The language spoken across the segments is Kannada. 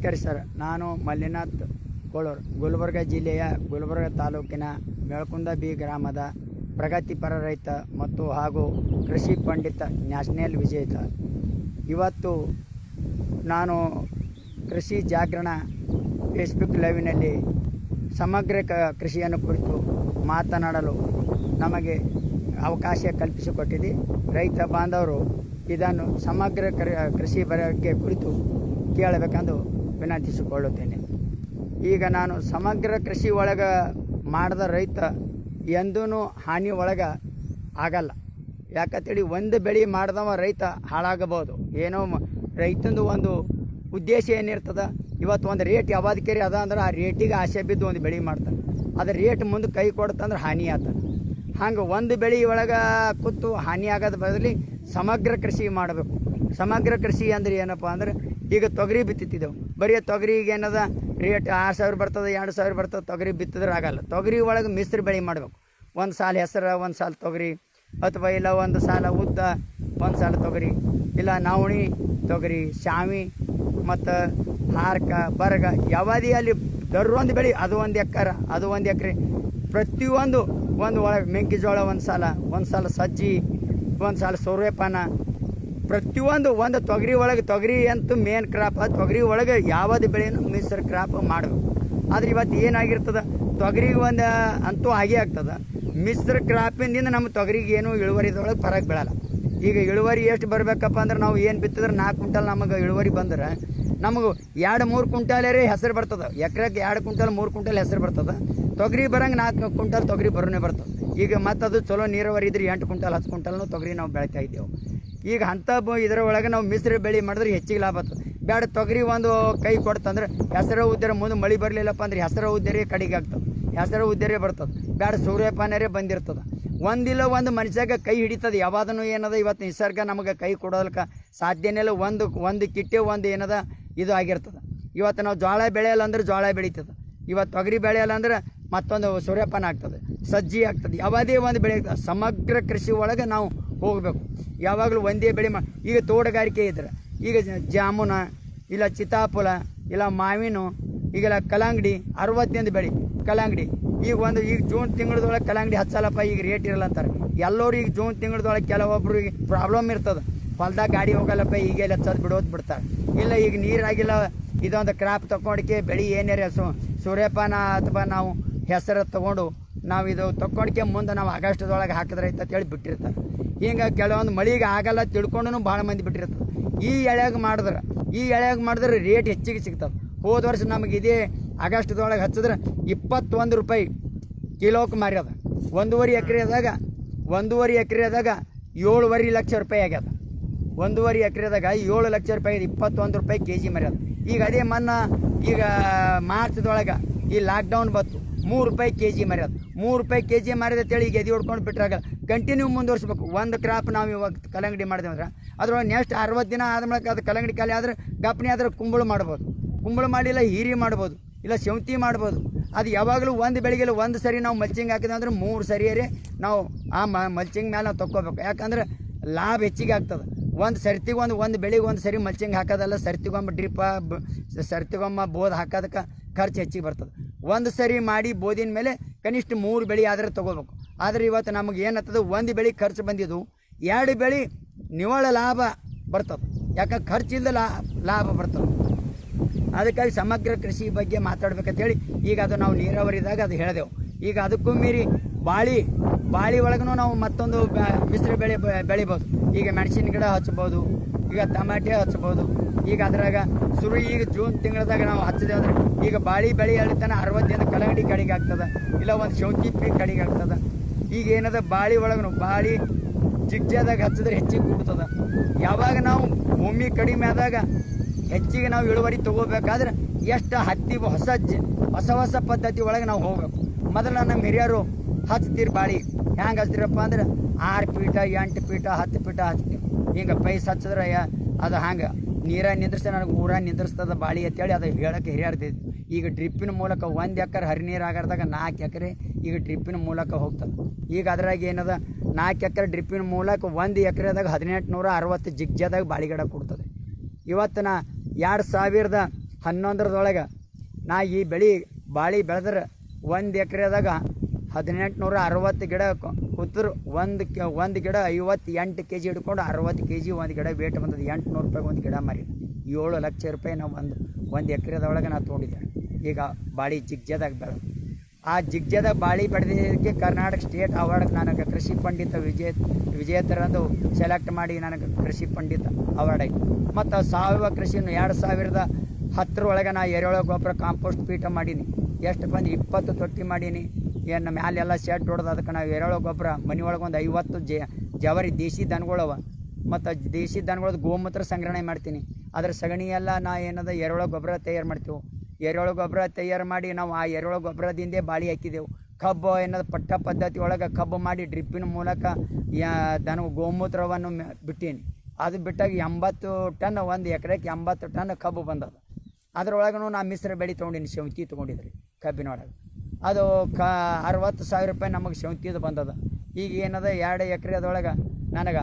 ನಮಸ್ಕಾರ ಸರ್. ನಾನು ಮಲ್ಲಿನಾಥ್ ಕೋಳೂರು, ಗುಲ್ಬರ್ಗ ಜಿಲ್ಲೆಯ ಗುಲ್ಬರ್ಗ ತಾಲೂಕಿನ ಮೇಳ್ಕುಂದ ಬಿ ಗ್ರಾಮದ ಪ್ರಗತಿಪರ ರೈತ ಮತ್ತು ಹಾಗೂ ಕೃಷಿ ಪಂಡಿತ ನ್ಯಾಷನಲ್ ವಿಜೇತ. ಇವತ್ತು ನಾನು ಕೃಷಿ ಜಾಗರಣ ಫೇಸ್ಬುಕ್ ಲೈವ್ನಲ್ಲಿ ಸಮಗ್ರ ಕೃಷಿಯನ್ನು ಕುರಿತು ಮಾತನಾಡಲು ನಮಗೆ ಅವಕಾಶ ಕಲ್ಪಿಸಿಕೊಟ್ಟಿದೆ. ರೈತ ಬಾಂಧವರು ಇದನ್ನು ಸಮಗ್ರ ಕೃಷಿ ಬಗ್ಗೆ ಕುರಿತು ಕೇಳಬೇಕೆಂದು ವಿನಂತಿಸಿಕೊಳ್ಳುತ್ತೇನೆ. ಈಗ ನಾನು ಸಮಗ್ರ ಕೃಷಿ ಒಳಗೆ ಮಾಡಿದ ರೈತ ಎಂದೂ ಹಾನಿ ಒಳಗೆ ಆಗಲ್ಲ. ಯಾಕಂತೇಳಿ ಒಂದು ಬೆಳೆ ಮಾಡಿದವ ರೈತ ಹಾಳಾಗಬಹುದು. ಏನೋ ರೈತಂದು ಒಂದು ಉದ್ದೇಶ ಏನಿರ್ತದೆ, ಇವತ್ತು ಒಂದು ರೇಟ್ ಯಾವಾದಕ್ಕೇರಿ ಅದ ಅಂದ್ರೆ ಆ ರೇಟಿಗೆ ಆಸೆ ಬಿದ್ದು ಒಂದು ಬೆಳೆ ಮಾಡ್ತಾನೆ. ಅದು ರೇಟ್ ಮುಂದೆ ಕೈ ಕೊಡ್ತಂದ್ರೆ ಹಾನಿ ಆಗ್ತದೆ. ಹಂಗೆ ಒಂದು ಬೆಳೆ ಒಳಗೆ ಕೂತು ಹಾನಿ ಆಗೋದ ಬದಲಿ ಸಮಗ್ರ ಕೃಷಿ ಮಾಡಬೇಕು. ಸಮಗ್ರ ಕೃಷಿ ಅಂದ್ರೆ ಏನಪ್ಪ ಅಂದ್ರೆ, ಈಗ ತೊಗರಿ ಬಿತ್ತಿದ್ದೆವು, ಬರೀ ತೊಗರಿಗೆ ಏನದ ರೇಟ್ 6,000 ಬರ್ತದೆ, 2,000 ಬರ್ತದೆ. ತೊಗರಿ ಬಿತ್ತಿದ್ರೆ ಆಗಲ್ಲ. ತೊಗರಿ ಒಳಗೆ ಮಿಶ್ರ ಬೆಳೆ ಮಾಡಬೇಕು. ಒಂದು ಸಾಲ ಹೆಸರು, ಒಂದು ಸಾಲ ತೊಗರಿ, ಅಥವಾ ಇಲ್ಲ ಒಂದು ಸಾಲ ಉದ್ದ, ಒಂದು ಸಾಲ ತೊಗರಿ, ಇಲ್ಲ ನವಣಿ ತೊಗರಿ, ಶಾವಿ ಮತ್ತು ಹಾರ್ಕ ಬರಗ ಯಾವುದೇ ಅಲ್ಲಿ ದರ್ರೊಂದು ಬೆಳೆ, ಅದು ಒಂದು ಎಕರೆ, ಅದು ಒಂದು ಎಕರೆ. ಪ್ರತಿಯೊಂದು ಒಂದು ಒಳಗೆ ಮೆಕ್ಕೆಜೋಳ ಒಂದು ಸಾಲ ಸಜ್ಜಿ, ಒಂದು ಸಾಲ ಸೂರ್ಯಪಾನ, ಪ್ರತಿಯೊಂದು ಒಂದು ತೊಗರಿ ಒಳಗೆ, ತೊಗರಿ ಅಂತೂ ಮೇನ್ ಕ್ರಾಪ್. ತೊಗರಿ ಒಳಗೆ ಯಾವುದು ಬೆಳೆಯನ್ನು ಮಿಶ್ರ ಕ್ರಾಪ್ ಮಾಡಬೇಕು. ಆದರೆ ಇವತ್ತು ಏನಾಗಿರ್ತದೆ, ತೊಗರಿಗೆ ಒಂದು ಅಂತೂ ಹಾಗೆ ಆಗ್ತದೆ. ಮಿಶ್ರ ಕ್ರಾಪಿಂದ ನಮ್ಮ ತೊಗರಿಗೆ ಏನು ಇಳುವರಿದೊಳಗೆ ಫರಕ್ ಬೀಳಲ್ಲ. ಈಗ ಇಳುವರಿ ಎಷ್ಟು ಬರಬೇಕಪ್ಪ ಅಂದ್ರೆ, ನಾವು ಏನು ಬಿತ್ತಿದ್ರೆ 4 ಕ್ವಿಂಟಲ್ ನಮಗೆ ಇಳುವರಿ ಬಂದ್ರೆ ನಮಗೆ 2-3 ಕ್ವಿಂಟಲೇ ಹೆಸರು ಬರ್ತದೆ. ಎಕರೆಗೆ 2 ಕ್ವಿಂಟಲ್ 3 ಕ್ವಿಂಟಲ್ ಹೆಸರು ಬರ್ತದೆ. ತೊಗರಿ ಬರಂಗೆ 4 ಕ್ವಿಂಟಲ್ ತೊಗರಿ ಬರೋನೇ ಬರ್ತದೆ. ಈಗ ಮತ್ತು ಅದು ಚಲೋ ನೀರಾವರಿ ಇದ್ರೆ 8 ಕ್ವಿಂಟಲ್ 10 ಕ್ವಿಂಟಲ್ನು ತೊಗರಿ ನಾವು ಬೆಳಿತಾ ಇದ್ದೇವೆ. ಈಗ ಅಂಥ ಇದರ ಒಳಗೆ ನಾವು ಮಿಶ್ರ ಬೆಳೆ ಮಾಡಿದ್ರೆ ಹೆಚ್ಚಿಗೆ ಲಾಭ ಆಗ್ತದೆ. ಬೇಡ ತೊಗರಿ ಒಂದು ಕೈ ಕೊಡ್ತಂದ್ರೆ ಹೆಸರು ಉದ್ದರೆ ಮುಂದೆ ಮಳೆ ಬರಲಿಲ್ಲಪ್ಪ ಅಂದ್ರೆ ಹೆಸರು ಉದ್ದರೇ ಕಡೆಗೆ ಆಗ್ತದೆ, ಹೆಸರು ಉದ್ದರೇ ಬರ್ತದೆ. ಬೇಡ ಸೂರ್ಯಪಾನರೇ ಬಂದಿರ್ತದೆ. ಒಂದಿಲ್ಲ ಒಂದು ಮನುಷ್ಯಾಗ ಕೈ ಹಿಡಿತದೆ. ಯಾವಾದೂ ಏನದ ಇವತ್ತು ನಿಸರ್ಗ ನಮಗೆ ಕೈ ಕೊಡೋದಕ್ಕೆ ಸಾಧ್ಯನಿಲ್ಲ. ಒಂದು ಕಿಟ್ಟೆ ಒಂದು ಏನದ ಇದು ಆಗಿರ್ತದೆ. ಇವತ್ತು ನಾವು ಜೋಳ ಬೆಳೆಯಲ್ಲ ಅಂದ್ರೆ ಜೋಳ ಬೆಳೀತದೆ. ಇವತ್ತು ತೊಗರಿ ಬೆಳೆಯಲ್ಲ ಅಂದ್ರೆ ಮತ್ತೊಂದು ಸೂರ್ಯಪಾನ ಆಗ್ತದೆ, ಸಜ್ಜಿ ಆಗ್ತದೆ. ಯಾವುದೇ ಒಂದು ಬೆಳೆ ಸಮಗ್ರ ಕೃಷಿ ಒಳಗೆ ನಾವು ಹೋಗಬೇಕು. ಯಾವಾಗಲೂ ಒಂದೇ ಬೆಳೆ ಈಗ ತೋಟಗಾರಿಕೆ ಇದ್ರೆ, ಈಗ ಜಾಮೂನ, ಇಲ್ಲ ಚಿತ್ತಾಫಲ, ಇಲ್ಲ ಮಾವಿನ, ಈಗೆಲ್ಲ ಕಲ್ಲಂಗಡಿ 61 ಬೆಳೆ ಕಲ್ಲಂಗಡಿ. ಈಗ ಜೂನ್ ತಿಂಗಳದೊಳಗೆ ಕಲ್ಲಂಗಡಿ ಹಚ್ಚಲ್ಲಪ್ಪ, ಈಗ ರೇಟ್ ಇರಲ್ಲ ಅಂತಾರೆ ಎಲ್ಲರೂ. ಈಗ ಜೂನ್ ತಿಂಗಳದೊಳಗೆ ಕೆಲವೊಬ್ರಿಗೆ ಪ್ರಾಬ್ಲಮ್ ಇರ್ತದೆ, ಹೊಲ್ದಾಗ ಗಾಡಿ ಹೋಗಲ್ಲಪ್ಪ, ಈಗೆಲ್ಲ ಹಚ್ಚೋದು ಬಿಡ್ತಾರೆ. ಇಲ್ಲ ಈಗ ನೀರಾಗಿಲ್ಲ, ಇದೊಂದು ಕ್ರಾಪ್ ತಗೊಂಡಿಕೆ ಬೆಳೆ ಏನಾರ ಸೂರ್ಯಪಾನ ಅಥವಾ ನಾವು ಹೆಸರು ತೊಗೊಂಡು ನಾವು ಇದು ತಗೊಂಡಿಕೆ ಮುಂದೆ ನಾವು ಆಗಸ್ಟ್ದೊಳಗೆ ಹಾಕಿದ್ರೆ ಅಂತ ಹೇಳಿ ಬಿಟ್ಟಿರ್ತಾರೆ. ಹಿಂಗೆ ಕೆಲವೊಂದು ಮಳೆಗೆ ಆಗಲ್ಲ ತಿಳ್ಕೊಂಡು ಭಾಳ ಮಂದಿ ಬಿಟ್ಟಿರ್ತದೆ. ಈ ಎಳೆಯಾಗ ಮಾಡಿದ್ರೆ ರೇಟ್ ಹೆಚ್ಚಿಗೆ ಸಿಗ್ತದೆ. ಹೋದ ವರ್ಷ ನಮಗೆ ಇದೇ ಆಗಸ್ಟ್ದೊಳಗೆ ಹಚ್ಚಿದ್ರೆ 21 ರೂಪಾಯಿ ಕಿಲೋಕ್ಕೆ ಮಾರ್ಯದ. 1.5 ಎಕರೆದಾಗ 7.5 ಲಕ್ಷ ರೂಪಾಯಿ ಆಗ್ಯದ. 1.5 ಎಕರೆದಾಗ 7 ಲಕ್ಷ ರೂಪಾಯಿ, 21 ರೂಪಾಯಿ ಕೆಜಿ ಮಾರ್ಯದ. ಈಗ ಅದೇ ಈಗ ಮಾರ್ಚ್ದೊಳಗೆ ಈ ಲಾಕ್ಡೌನ್ ಬಂತು, 3 ರೂಪಾಯಿ ಕೆಜಿ ಮಾರ್ಯದ. 3 ರೂಪಾಯಿ ಕೆಜಿ ಮಾರಿದ ಅಂತೇಳಿ ಈಗ ಎದೆ ಹೊಡ್ಕೊಂಡು ಬಿಟ್ರಾಗಲ್ಲ. ಕಂಟಿನ್ಯೂ ಮುಂದುವರಿಸ್ಬೇಕು. ಒಂದು ಕ್ರಾಪ್ ನಾವು ಇವಾಗ ಕಲ್ಲಂಗಡಿ ಮಾಡಿದೆ ಅಂದ್ರೆ ಅದ್ರೊಳಗೆ ನೆಕ್ಸ್ಟ್ 60 ದಿನ ಆದ್ಮೇಲೆ ಅದು ಕಲ್ಲಂಗಡಿ ಖಾಲಿ ಆದರೆ ಗಪ್ನಿ ಆದ್ರೆ ಕುಂಬಳ ಮಾಡ್ಬೋದು, ಕುಂಬಳ ಮಾಡಿಲ್ಲ ಹೀರಿ ಮಾಡ್ಬೋದು, ಇಲ್ಲ ಸೌಂತಿ ಮಾಡ್ಬೋದು. ಅದು ಯಾವಾಗಲೂ ಒಂದು ಬೆಳೆಗೆಲ್ಲ ಒಂದು ಸರಿ ನಾವು ಮಲ್ಚಿಂಗ್ ಹಾಕಿದೆ ಅಂದ್ರೆ 3 ಸರಿಯೇ ನಾವು ಆ ಮಲ್ಚಿಂಗ್ ಮೇಲೆ ನಾವು ತೊಗೋಬೇಕು. ಯಾಕಂದ್ರೆ ಲಾಭ ಹೆಚ್ಚಿಗೆ ಆಗ್ತದೆ. ಒಂದು ಸರ್ತಿಗೆ ಒಂದು ಬೆಳೆಗೆ ಒಂದು ಸರಿ ಮಲ್ಚಿಂಗ್ ಹಾಕೋದಲ್ಲ, ಸರ್ತಿಗೊಮ್ಮ ಬೋದ್ ಹಾಕೋದಕ್ಕೆ ಖರ್ಚು ಹೆಚ್ಚಿಗೆ ಬರ್ತದೆ. ಒಂದು ಸರಿ ಮಾಡಿ ಬೋದಿನ ಮೇಲೆ ಕನಿಷ್ಠ 3 ಬೆಳೆ ಆದರೆ ತೊಗೋಬೇಕು. ಆದರೆ ಇವತ್ತು ನಮಗೆ ಏನಾಗ್ತದೆ, ಒಂದು ಬೆಳೆ ಖರ್ಚು ಬಂದಿದ್ದು 2 ಬೆಳೆ ನಿವ್ವಳ ಲಾಭ ಬರ್ತದೆ. ಯಾಕಂದ್ರೆ ಖರ್ಚಿಲ್ಲದ ಲಾಭ ಬರ್ತದೆ. ಅದಕ್ಕಾಗಿ ಸಮಗ್ರ ಕೃಷಿ ಬಗ್ಗೆ ಮಾತಾಡ್ಬೇಕಂತೇಳಿ ಈಗ ಅದು ನಾವು ನೀರಾವರಿದಾಗ ಅದು ಹೇಳಿದೆವು. ಈಗ ಅದಕ್ಕೂ ಮೀರಿ ಬಾಳಿ ಒಳಗೂ ನಾವು ಮತ್ತೊಂದು ಮಿಶ್ರ ಬೆಳಿಬೋದು. ಈಗ ಮೆಣಸಿನ ಗಿಡ ಹಚ್ಬೋದು, ಈಗ ಟಮಾಟೆ ಹಚ್ಬೋದು. ಈಗ ಅದ್ರಾಗ ಈಗ ಜೂನ್ ತಿಂಗಳದಾಗ ನಾವು ಹಚ್ಚಿದೆ ಅಂದ್ರೆ ಈಗ ಬೆಳೆ ಹೇಳ್ತಾನೆ 60 ಕಲ್ಲಂಗಡಿ ಕಡೆಗೆ ಆಗ್ತದೆ, ಇಲ್ಲ ಒಂದು ಶೌಂತಿ ಪೀಕ್ ಕಡೆಗೆ ಆಗ್ತದೆ. ಈಗ ಏನದ ಬಾಳಿ ಜಿಗ್ಜಾದಾಗ ಹಚ್ಚಿದ್ರೆ ಹೆಚ್ಚಿಗೆ ಕೂಡ್ತದೆ. ಯಾವಾಗ ನಾವು ಭೂಮಿ ಕಡಿಮೆ ಆದಾಗ ಹೆಚ್ಚಿಗೆ ನಾವು ಇಳುವರಿ ತೊಗೋಬೇಕಾದ್ರೆ ಎಷ್ಟು ಹೊಸ ಪದ್ಧತಿ ಒಳಗೆ ನಾವು ಹೋಗ್ಬೇಕು. ಮೊದಲು ನಮ್ಮ ಹಿರಿಯರು ಹಚ್ತೀರಿ ಬಾಳಿ ಹೆಂಗೆ ಹಚ್ತೀರಪ್ಪ ಅಂದ್ರೆ 6 ಫೀಟ 8 ಫೀಟ 10 ಫೀಟ ಹಚ್ತೀವಿ. ಹಿಂಗೆ ಪೈಸ್ ಹಚ್ಚಿದ್ರೆ ಅದು ಹಂಗೆ ನೀರ ನಿಂದ್ರಿಸಿ ನನಗೆ ಊರ ನಿಂದ್ರಿಸ್ತದ ಬಾಳಿ ಅಂತೇಳಿ ಅದು ಹೇಳೋಕ್ಕೆ ಹಿರಿಯರ್ದಿದ್ದು. ಈಗ ಡ್ರಿಪ್ಪಿನ ಮೂಲಕ 1 ಎಕರೆ ಹರಿನೀರು ಆಗರ್ದಾಗ 4 ಎಕರೆ ಈಗ ಡ್ರಿಪ್ಪಿನ ಮೂಲಕ ಹೋಗ್ತದೆ. ಈಗ ಅದ್ರಾಗ ಏನದ 4 ಎಕರೆ ಡ್ರಿಪ್ಪಿನ ಮೂಲಕ 1 ಎಕರೆದಾಗ 1860 ಜಿಗ್ಜಾದಾಗ ಬಾಳಿಗಡ ಕೊಡ್ತದೆ. ಇವತ್ತಿನ 11ರದೊಳಗೆ ನಾ ಈ ಬಾಳಿ ಬೆಳೆದ್ರೆ 1 ಎಕರೆದಾಗ 1860 ಗಿಡ ಕೂತರು ಒಂದು ಗಿಡ 58 kg ಹಿಡ್ಕೊಂಡು 60 kg ಒಂದು ಗಿಡ ವೇಟ್ ಬಂದದ್ದು. 800 ರೂಪಾಯಿಗೆ ಒಂದು ಗಿಡ ಮಾರಿ 7 ಲಕ್ಷ ರೂಪಾಯಿ ನಾವು ಒಂದು ಎಕರೆದೊಳಗೆ ನಾವು ತೊಗೊಂಡಿದ್ದೆ. ಈಗ ಬಾಳಿ ಜಿಗ್ಜದಾಗ ಬೆಳೆದು ಆ ಜಿಗ್ಜದಾಗ ಬಾಳಿ ಬೆಳೆದಿದ್ದಕ್ಕೆ ಕರ್ನಾಟಕ ಸ್ಟೇಟ್ ಅವಾರ್ಡ್ ನನಗೆ ಕೃಷಿ ಪಂಡಿತ ವಿಜೇತರಂದು ಸೆಲೆಕ್ಟ್ ಮಾಡಿ ನನಗೆ ಕೃಷಿ ಪಂಡಿತ ಅವಾರ್ಡ್ ಆಯಿತು. ಮತ್ತು ಸಾವಯವ ಕೃಷಿಯನ್ನು 2010 ನಾ ಎರೆಹುಳ ಗೊಬ್ಬರ ಕಾಂಪೋಸ್ಟ್ ಪೀಠ ಮಾಡೀನಿ. ಎಷ್ಟು ಬಂದು 20 ತೊಟ್ಟಿ ಮಾಡೀನಿ. ಏನು ಮ್ಯಾಲೆಲ್ಲ ಶೆಡ್ ಹೊಡೆದು ಅದಕ್ಕೆ ನಾವು ಎರೆಹುಳ ಗೊಬ್ಬರ ಮನೆ ಒಳಗೆ ಒಂದು 50 ಜವರಿ ದೇಶಿ ದನಗಳವ ಮತ್ತು ದೇಶಿ ದನಗಳದ್ದು ಗೋಮೂತ್ರ ಸಂಗ್ರಹಣೆ ಮಾಡ್ತೀನಿ. ಅದ್ರ ಸಗಣಿ ಎಲ್ಲ ನಾ ಏನದ ಎರೆಹುಳ ಗೊಬ್ಬರ ತಯಾರು ಮಾಡ್ತೀವಿ. ಎರೆಹುಳ ಗೊಬ್ಬರ ತಯಾರು ಮಾಡಿ ನಾವು ಆ ಎರೆಹುಳ ಗೊಬ್ಬರದಿಂದೇ ಬಾಳಿ ಹಾಕಿದೆವು. ಕಬ್ಬು ಏನದು ಪಟ್ಟ ಪದ್ಧತಿ ಒಳಗೆ ಕಬ್ಬು ಮಾಡಿ ಡ್ರಿಪ್ಪಿನ ಮೂಲಕ ದನ ಗೋಮೂತ್ರವನ್ನು ಬಿಟ್ಟೀನಿ. ಅದು ಬಿಟ್ಟಾಗ 80 ಟನ್ ಒಂದು ಎಕರೆಗೆ 80 ಟನ್ ಕಬ್ಬು ಬಂದದ. ಅದರೊಳಗೂ ನಾ ಮಿಶ್ರ ಬೆಳೆ ತೊಗೊಂಡಿನಿ. ಶೌಂತಿ ತೊಗೊಂಡಿದ್ರಿ ಕಬ್ಬಿನೊಳಗೆ. ಅದು 60,000 ರೂಪಾಯಿ ನಮಗೆ ಶೌಂತಿದು ಬಂದದ. ಈಗ ಏನದ 2 ಎಕರೆದೊಳಗೆ ನನಗೆ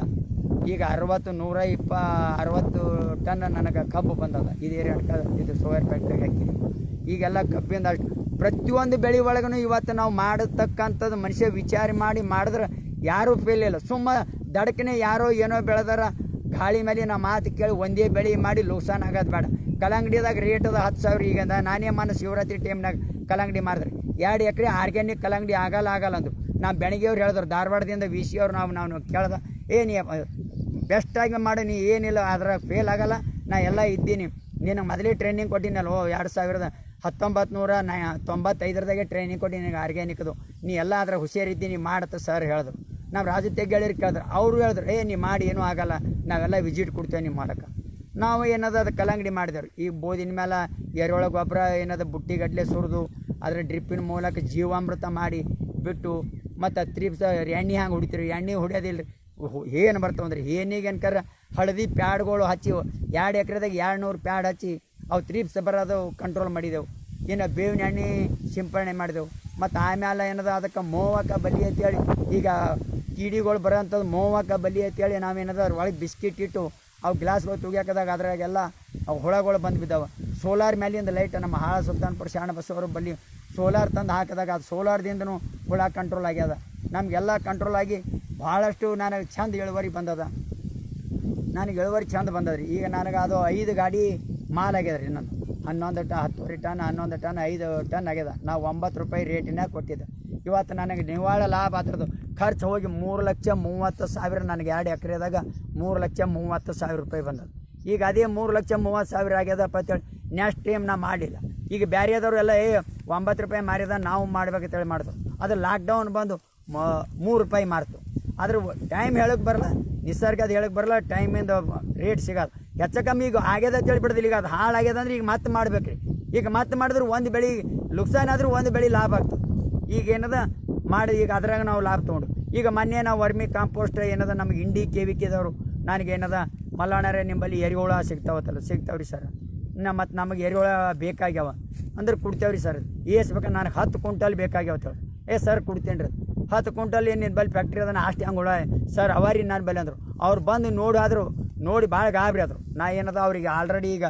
ಈಗ 160 ಟನ್ ನನಗೆ ಕಬ್ಬು ಬಂದದ. ಇದು ಶುಗರ್ ಫ್ಯಾಕ್ಟ್ರಿಗೆ ಹಾಕಿದೆ. ಈಗೆಲ್ಲ ಕಬ್ಬಿಂದ ಅಷ್ಟು ಪ್ರತಿಯೊಂದು ಬೆಳೆ ಒಳಗೂ ಇವತ್ತು ನಾವು ಮಾಡತಕ್ಕಂಥದ್ದು ಮನುಷ್ಯ ವಿಚಾರ ಮಾಡಿ ಮಾಡಿದ್ರೆ ಯಾರೂ ಫೇಲ್ ಇಲ್ಲ. ಸುಮ್ಮ ದಡಕನೆ ಯಾರೋ ಏನೋ ಬೆಳೆದಾರ ಗಾಳಿ ಮೇಲೆ ನಾ ಮಾತು ಕೇಳಿ ಒಂದೇ ಬೆಳೆ ಮಾಡಿ ಲೋಕ್ಸಾನ್ ಆಗೋದು ಬೇಡ. ಕಲ್ಲಂಗಡಿದಾಗ ರೇಟ್ ಅದ 10,000. ಈಗ ನಾನೇ ಶಿವರಾತ್ರಿ ಟೈಮ್ನಾಗ ಕಲ್ಲಂಗಡಿ ಮಾಡಿದ್ರಿ 2 ಎಕರೆ ಆರ್ಗ್ಯಾನಿಕ್ ಕಲ್ಲಂಗಡಿ ಆಗಲ್ಲ ಅಂದು ನಾವು ಬೆಳಗ್ಗೆಯವ್ರು ಹೇಳಿದ್ರು. ಧಾರವಾಡದಿಂದ VC ಅವ್ರು ನಾವು ಕೇಳ್ದೆ, ನೀ ಬೆಸ್ಟಾಗಿ ಮಾಡಿ ನೀ ಏನಿಲ್ಲ ಅದ್ರ ಫೇಲ್ ಆಗಲ್ಲ, ನಾ ಎಲ್ಲ ಇದ್ದೀನಿ. ನಿನಗೆ ಮೊದಲೇ ಟ್ರೈನಿಂಗ್ ಕೊಟ್ಟಿನಲ್ಲ 1995 ಟ್ರೈನಿಂಗ್ ಕೊಟ್ಟು ನಿನಗೆ ಆರ್ಗ್ಯಾನಿಕ್ದು, ನೀ ಎಲ್ಲ ಅದ್ರ ಹುಷಾರಿದ್ದೀನಿ ಮಾಡತ್ತೆ ಸರ್ ಹೇಳಿದ್ರು. ನಾವು ರಾಜು ತೆಗ್ಗಳಿರು ಕೇಳಿದ್ರು. ಅವರು ಹೇಳಿದ್ರು ನೀ ಮಾಡಿ ಏನೂ ಆಗಲ್ಲ, ನಾವೆಲ್ಲ ವಿಸಿಟ್ ಕೊಡ್ತೇವೆ ನಿಮ್ಮ ಮಾಡಕ್ಕೆ. ನಾವು ಏನದ ಅದು ಕಲ್ಲಂಗಡಿ ಮಾಡಿದೆವು. ಈ ಬೋದಿನ ಮೇಲೆ ಎರೆಹುಳ ಗೊಬ್ಬರ ಏನದ ಬುಟ್ಟಿಗಟ್ಟಲೆ ಸುರಿದು ಅದರ ಡ್ರಿಪ್ಪಿನ ಮೂಲಕ ಜೀವಾಮೃತ ಮಾಡಿ ಬಿಟ್ಟು ಮತ್ತು ತ್ರಿಪ್ಸ ಎಣ್ಣೆ ಹಂಗೆ ಹೊಡಿತೀರಿ. ಎಣ್ಣೆ ಹೊಡಿಯೋದಿಲ್ಲ ರೀ, ಏನು ಬರ್ತಾವಂದ್ರಿ ಏನಿಗೆ ಅನ್ಕರ ಹಳದಿ ಪ್ಯಾಡ್ಗಳು ಹಚ್ಚಿ 2 ಎಕರೆದಾಗ 200 ಪ್ಯಾಡ್ ಹಚ್ಚಿ ಅವು ತ್ರಿಪ್ಸ್ ಬರೋದು ಕಂಟ್ರೋಲ್ ಮಾಡಿದೆವು. ಇನ್ನು ಬೇವಿನ ಎಣ್ಣೆ ಸಿಂಪರಣೆ ಮಾಡಿದೆವು. ಮತ್ತು ಆಮೇಲೆ ಏನದ ಅದಕ್ಕೆ ಮೋವಕ ಬಲಿ ಅಂತೇಳಿ ಈಗ ಕೀಡಿಗಳು ಬರೋಂಥದ್ದು ಮೋವಕ ಬಲಿ ಅಂತೇಳಿ ನಾವೇನದ ಅದ್ರ ಒಳಗೆ ಬಿಸ್ಕಿಟ್ ಇಟ್ಟು ಅವು ಗ್ಲಾಸ್ಗಳು ತುಗಿಯಾಕದಾಗ ಅದ್ರಾಗೆಲ್ಲ ಅವು ಹುಳಗಳು ಬಂದು ಬಿದ್ದಾವೆ. ಸೋಲಾರ್ ಮೇಲಿಂದ ಲೈಟ್ ನಮ್ಮ ಹಾಳ ಸುಲ್ತಾನ್ಪುರ ಶಾಣ ಬಸವರು ಬಲ್ಲಿ ಸೋಲಾರ್ ತಂದು ಹಾಕಿದಾಗ ಅದು ಸೋಲಾರ್ದಿಂದನೂ ಹುಳ ಕಂಟ್ರೋಲ್ ಆಗ್ಯದ. ನಮಗೆಲ್ಲ ಕಂಟ್ರೋಲ್ ಆಗಿ ಭಾಳಷ್ಟು ನನಗೆ ಚಂದ ಇಳುವರಿ ಬಂದದ. ನನಗೆ ಇಳುವರಿ ಚಂದ ಬಂದದ್ರಿ. ಈಗ ನನಗೆ ಅದು 5 ಗಾಡಿ ಮಾಲ್ ಆಗ್ಯದ ರೀ. ನಾನು 11 ಟನ್ 10 ಟನ್ 11 ಟನ್ 5 ಟನ್ ಆಗ್ಯದ. ನಾವು 9 ರೂಪಾಯಿ ರೇಟಿನಾಗ ಕೊಟ್ಟಿದ್ದೆ. ಇವತ್ತು ನನಗೆ ನಿವ್ವಳ ಲಾಭ ಅದ್ರದ್ದು ಖರ್ಚು ಹೋಗಿ 3,30,000 ನನಗೆ 2 ಎಕರೆದಾಗ 3,30,000 ರೂಪಾಯಿ ಬಂದದ್ದು. ಈಗ ಅದೇ 3,30,000 ಆಗ್ಯದಪ್ಪ ಅಂತೇಳಿ ನೆಕ್ಸ್ಟ್ ಟೈಮ್ ನಾ ಮಾಡಲಿಲ್ಲ. ಈಗ ಬೇರೆದವರು ಎಲ್ಲ 9 ರೂಪಾಯಿ ಮಾರಿದ ನಾವು ಮಾಡ್ಬೇಕಂತೇಳಿ ಮಾಡಿದ್ರು. ಅದು ಲಾಕ್ಡೌನ್ ಬಂದು 3 ರೂಪಾಯಿ ಮಾರ್ತು. ಅದ್ರ ಟೈಮ್ ಹೇಳಕ್ಕೆ ಬರಲ್ಲ, ನಿಸರ್ಗ ಅದು ಹೇಳಕ್ಕೆ ಬರಲ್ಲ, ಟೈಮಿಂದ ರೇಟ್ ಸಿಗೋದು ಹೆಚ್ಚು ಕಮ್ಮಿ. ಈಗ ಆಗ್ಯದ ಅಂತೇಳಿ ಬಿಡೋದಿಲ್ಲ. ಈಗ ಅದು ಹಾಳಾಗ್ಯದ ಅಂದ್ರೆ ಈಗ ಮತ್ತೆ ಮಾಡ್ಬೇಕು ರೀ. ಈಗ ಮತ್ತೆ ಮಾಡಿದ್ರೆ ಒಂದು ಬೆಳೆ ನುಕ್ಸಾನ್ ಆದರೂ ಒಂದು ಬೆಳೆ ಲಾಭ ಆಗ್ತದೆ. ಈಗ ಏನದ ಮಾಡಿ ಈಗ ಅದ್ರಾಗ ನಾವು ಲಾಭ ತೊಗೊಂಡು ಈಗ ಮೊನ್ನೆ ನಾವು ವರ್ಮಿ ಕಾಂಪೋಸ್ಟ್ ಏನದ ನಮಗೆ ಇಂಡಿ KVKದವರು ನನಗೇನದ ಮಲ್ಲಣ್ಣರೇ ನಿಂಬಲ್ಲಿ ಎರೆಹುಳ ಸಿಗ್ತಾವ್ರಿ ಸರ್. ಮತ್ತು ನಮಗೆ ಎರೆಹುಳ ಬೇಕಾಗ್ಯಾವ ಅಂದ್ರೆ ಕೊಡ್ತೇವ್ರಿ ಸರ್. ಎಷ್ಟು ಬೇಕಾದ್ರೆ ನನಗೆ 10 ಕ್ವಿಂಟಲ್ ಬೇಕಾಗ್ಯಾವ ಹೇಳಿ. ಸರ್ ಕೊಡ್ತೇನೆ ರೀ 10 ಕ್ವಿಂಟಲ್ ಏನು ನಿನ್ನ ಬಲ್ಲಿ ಫ್ಯಾಕ್ಟ್ರಿ ಅದನ್ನು ಅಷ್ಟು ಹಂಗೆ ಹುಳ ಸರ್ ಅವಾರಿ ನಾನು ಬಲ್ಲಿ ಅಂದರು. ಅವ್ರು ಬಂದು ನೋಡಿ ಭಾಳ ಗಾಬರಿ ಆದರು. ನಾ ಏನದ ಅವ್ರಿಗೆ ಆಲ್ರೆಡಿ ಈಗ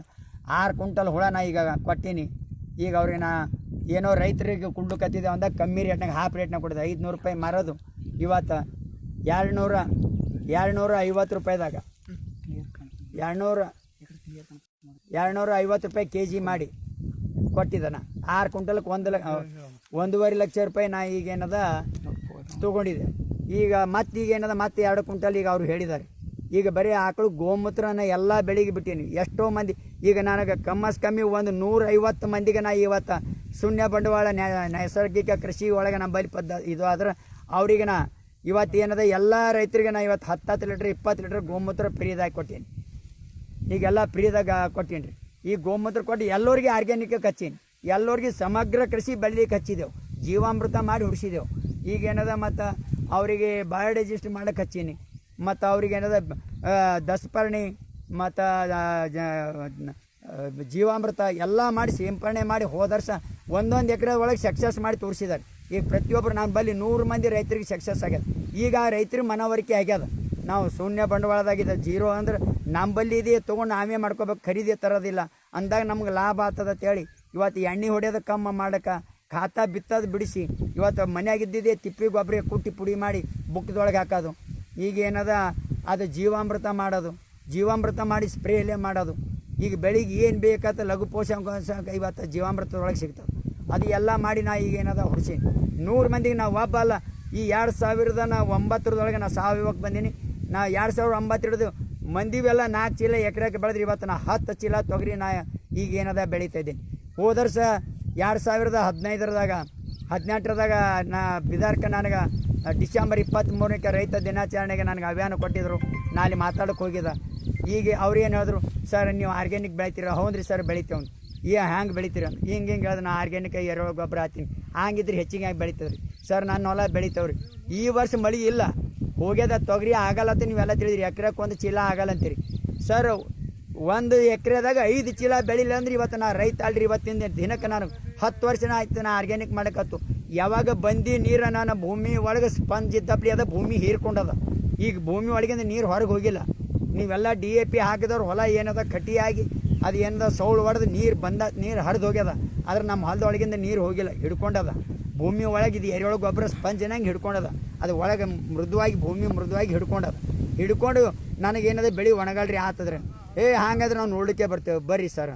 6 ಕ್ವಿಂಟಲ್ ಹುಳ ನಾ ಈಗ ಕೊಟ್ಟೀನಿ. ಈಗ ಅವ್ರಿಗೆ ನಾ ಏನೋ ರೈತರಿಗೆ ಕುಡ್ಲಕತ್ತಿದ್ದೆ ಅಂದಾಗ ಕಮ್ಮಿ ರೇಟ್ನಾಗ ಹಾಫ್ ರೇಟ್ನಾಗ ಕೊಟ್ಟಿದ್ದೆ. 500 ರೂಪಾಯಿ ಮಾರೋದು ಇವತ್ತು 250 ರೂಪಾಯಿದಾಗ 250 ರೂಪಾಯಿ KG ಮಾಡಿ ಕೊಟ್ಟಿದ್ದಾನ. 6 ಕ್ವಿಂಟಲ್ಗೆ 1,50,000 ರೂಪಾಯಿ ನಾ ಈಗೇನದ ತೊಗೊಂಡಿದ್ದೆ. ಈಗ ಮತ್ತೀಗೇನದ ಮತ್ತೆ 2 ಕ್ವಿಂಟಲ್ ಈಗ ಅವರು ಹೇಳಿದ್ದಾರೆ. ಈಗ ಬರೀ ಆಕಳು ಗೋಮೂತ್ರನ ಎಲ್ಲ ಬೆಳಿಗ್ಗೆ ಬಿಟ್ಟೀನಿ. ಎಷ್ಟೋ ಮಂದಿ ಈಗ ನನಗೆ ಕಮ್ಮಿ ಒಂದು 150 ಮಂದಿಗೆ ನಾ ಇವತ್ತು ಶೂನ್ಯ ಬಂಡವಾಳ ನೈಸರ್ಗಿಕ ಕೃಷಿ ಒಳಗೆ ನಂಬಲ್ಲಿ ಇದು ಆದ್ರೆ ಅವ್ರಿಗೆ ನಾ ಇವತ್ತು ಏನದ ಎಲ್ಲ ರೈತರಿಗೆ ನಾ ಇವತ್ತು 10 ಲೀಟ್ರ್ 20 ಲೀಟ್ರ್ ಗೋಮೂತ್ರ ಫ್ರೀದಾಗಿ ಕೊಟ್ಟೀನಿ. ಈಗೆಲ್ಲ ಫ್ರೀದಾಗ ಕೊಟ್ಟೀನಿ ರೀ. ಈ ಗೋಮೂತ್ರ ಕೊಟ್ಟು ಎಲ್ಲರಿಗೆ ಆರ್ಗ್ಯಾನಿಕ್ ಹಚ್ಚೀನಿ. ಎಲ್ಲರಿಗೆ ಸಮಗ್ರ ಕೃಷಿ ಬೆಳಿಲಿಕ್ಕೆ ಹಚ್ಚಿದೆವು. ಜೀವಾಮೃತ ಮಾಡಿ ಹುಡಿಸಿದೆವು. ಈಗೇನದ ಮತ್ತು ಅವರಿಗೆ ಬಯೋಡೈಜೆಸ್ಟ್ ಮಾಡೋಕೆ ಹಚ್ಚೀನಿ. ಮತ್ತು ಅವ್ರಿಗೇನದ ದಸಪರ್ಣಿ ಮತ್ತು ಜೀವಾಮೃತ ಎಲ್ಲ ಮಾಡಿ ಸಿಂಪರಣೆ ಮಾಡಿ ಹೋದ ವರ್ಷ 1 ಎಕರೆ ಒಳಗೆ ಸಕ್ಸಸ್ ಮಾಡಿ ತೋರಿಸಿದ್ದಾರೆ. ಈಗ ಪ್ರತಿಯೊಬ್ಬರು ನಾನು ಬಲ್ಲಿ 100 ಮಂದಿ ರೈತರಿಗೆ ಸಕ್ಸಸ್ ಆಗ್ಯದ. ಈಗ ರೈತರಿಗೆ ಮನವರಿಕೆ ಆಗ್ಯದ. ನಾವು ಶೂನ್ಯ ಬಂಡವಾಳದಾಗಿದೆ. ಜೀರೋ ಅಂದ್ರೆ ನಂಬಲ್ಲಿ ಇದೆ ತೊಗೊಂಡು ನಾವೇ ಮಾಡ್ಕೋಬೇಕು, ಖರೀದಿ ತರೋದಿಲ್ಲ ಅಂದಾಗ ನಮ್ಗೆ ಲಾಭ ಆಗ್ತದೆ ಅಂತೇಳಿ ಇವತ್ತು ಎಣ್ಣೆ ಹೊಡೆಯೋದು ಕಮ್ಮ ಮಾಡೋಕೆ ಖಾತಾ ಬಿತ್ತೋದು ಬಿಡಿಸಿ ಇವತ್ತು ಮನೆಯಾಗಿದ್ದಿದೆ ತಿಪ್ಪಿ ಗೊಬ್ಬರ ಕುಟ್ಟಿ ಪುಡಿ ಮಾಡಿ ಬುಕ್ಕದೊಳಗೆ ಹಾಕೋದು. ಈಗ ಏನದ ಅದು ಜೀವಾಮೃತ ಮಾಡೋದು, ಜೀವಾಮೃತ ಮಾಡಿ ಸ್ಪ್ರೇಯಲ್ಲೇ ಮಾಡೋದು. ಈಗ ಬೆಳಿಗ್ಗೆ ಏನು ಬೇಕಾತ ಲಘು ಪೋಷಕಾಂಶ ಇವತ್ತು ಜೀವಾಮೃತದೊಳಗೆ ಸಿಗ್ತದೆ. ಅದು ಎಲ್ಲ ಮಾಡಿ ನಾ ಈಗ ಏನದ ಹುಡ್ಸಿ 100 ಮಂದಿಗೆ ನಾವು ಒಬ್ಬ ಅಲ್ಲ. ಈ 2009 ನಾ ಸಾವಯವಕ್ಕೆ ಬಂದೀನಿ. ನಾ 2009 ಹಿಡಿದು ಮಂದಿವೆಲ್ಲ 4 ಚೀಲ ಎಕರೆಗೆ ಬೆಳೆದ್ರಿ. ಇವತ್ತು ನಾ 10 ಚೀಲ ತೊಗರಿ ನಾ ಈಗ ಏನದ ಬೆಳೀತಾ ಇದ್ದೀನಿ. ಹೋದ ವರ್ಷ 2018 ನಾ ಬಿದಾರ್ಕ ನನಗೆ ಡಿಸೆಂಬರ್ 23 ರೈತ ದಿನಾಚರಣೆಗೆ ನನಗೆ ಅಭಿಯಾನ ಕೊಟ್ಟಿದ್ರು. ನಾ ಅಲ್ಲಿ ಮಾತಾಡೋಕೆ ಹೋಗಿದ್ದ. ಈಗ ಅವ್ರು ಏನು ಹೇಳಿದ್ರು, ಸರ್ ನೀವು ಆರ್ಗ್ಯಾನಿಕ್ ಬೆಳಿತೀರ? ಹೌದ್ರಿ ಸರ್ ಬೆಳಿತೇವೆ. ಹ್ಯಾಂಗೆ ಬೆಳಿತೀರ? ಹಿಂಗೆ ಹೇಳಿದ್ರೆ ನಾ ಆರ್ಗ್ಯಾನಿಕ್ ಎರೆಹುಳ ಗೊಬ್ಬರ ಹಾಕ್ತೀನಿ. ಹಂಗಿದ್ರೆ ಹೆಚ್ಚಿಗೆ ಆಗಿ ಬೆಳಿತದೆ ರೀ ಸರ್. ನನ್ನ ಹೊಲ ಬೆಳಿತೇವ್ರಿ. ಈ ವರ್ಷ ಮಳೆ ಇಲ್ಲ, ಹೋಗ್ಯದ ತೊಗರಿ ಆಗಲ್ಲ ಅಂತ ನೀವೆಲ್ಲ ತಿಳಿದ್ರಿ. ಎಕರೆಗೆ 1 ಚೀಲ ಆಗಲ್ಲ ಅಂತೀರಿ ಸರ್. 1 ಎಕರೆದಾಗ 5 ಚೀಲ ಬೆಳಿಲ್ಲ ಅಂದ್ರೆ ಇವತ್ತು ನಾ ರೈತ ಅಲ್ರಿ. ಇವತ್ತಿನ ದಿನಕ್ಕೆ ನಾನು 10 ವರ್ಷನ ಆಯ್ತು ನಾ ಆರ್ಗ್ಯಾನಿಕ್ ಮಾಡಕತ್ತು. ಯಾವಾಗ ಬಂದು ನೀರು ನಾನು ಭೂಮಿ ಒಳಗೆ ಸ್ಪಂಜ್ ಇದ್ದಪ್ಲಿ ಅದ ಭೂಮಿ ಹೀರ್ಕೊಂಡದ. ಈಗ ಭೂಮಿ ಒಳಗಿಂದ ನೀರು ಹೊರಗೆ ಹೋಗಿಲ್ಲ. ನೀವೆಲ್ಲ DAP ಹಾಕಿದವ್ರು ಹೊಲ ಏನದ ಕಟಿಯಾಗಿ ಅದು ಏನದ ಸೌಳು ಹೊಡೆದು ನೀರು ಹರಿದು ಹೋಗ್ಯದ. ಆದ್ರೆ ನಮ್ಮ ಹೊಲದೊಳಗಿಂದ ನೀರು ಹೋಗಿಲ್ಲ, ಹಿಡ್ಕೊಂಡದ. ಭೂಮಿ ಒಳಗೆ ಇದು ಎರೆಹುಳ ಗೊಬ್ಬರ ಸ್ಪಂಜಿನಂಗೆ ಹಿಡ್ಕೊಂಡದ. ಅದು ಒಳಗೆ ಭೂಮಿ ಮೃದುವಾಗಿ ಹಿಡ್ಕೊಂಡು ನನಗೇನದ ಬೆಳೆ ಒಣಗಲ್ರಿ ಆತದ್ರೆ ಹಾಗಾದ್ರೆ ನಾವು ನೋಡಲಿಕ್ಕೆ ಬರ್ತೇವೆ ಬರ್ರಿ ಸರ್.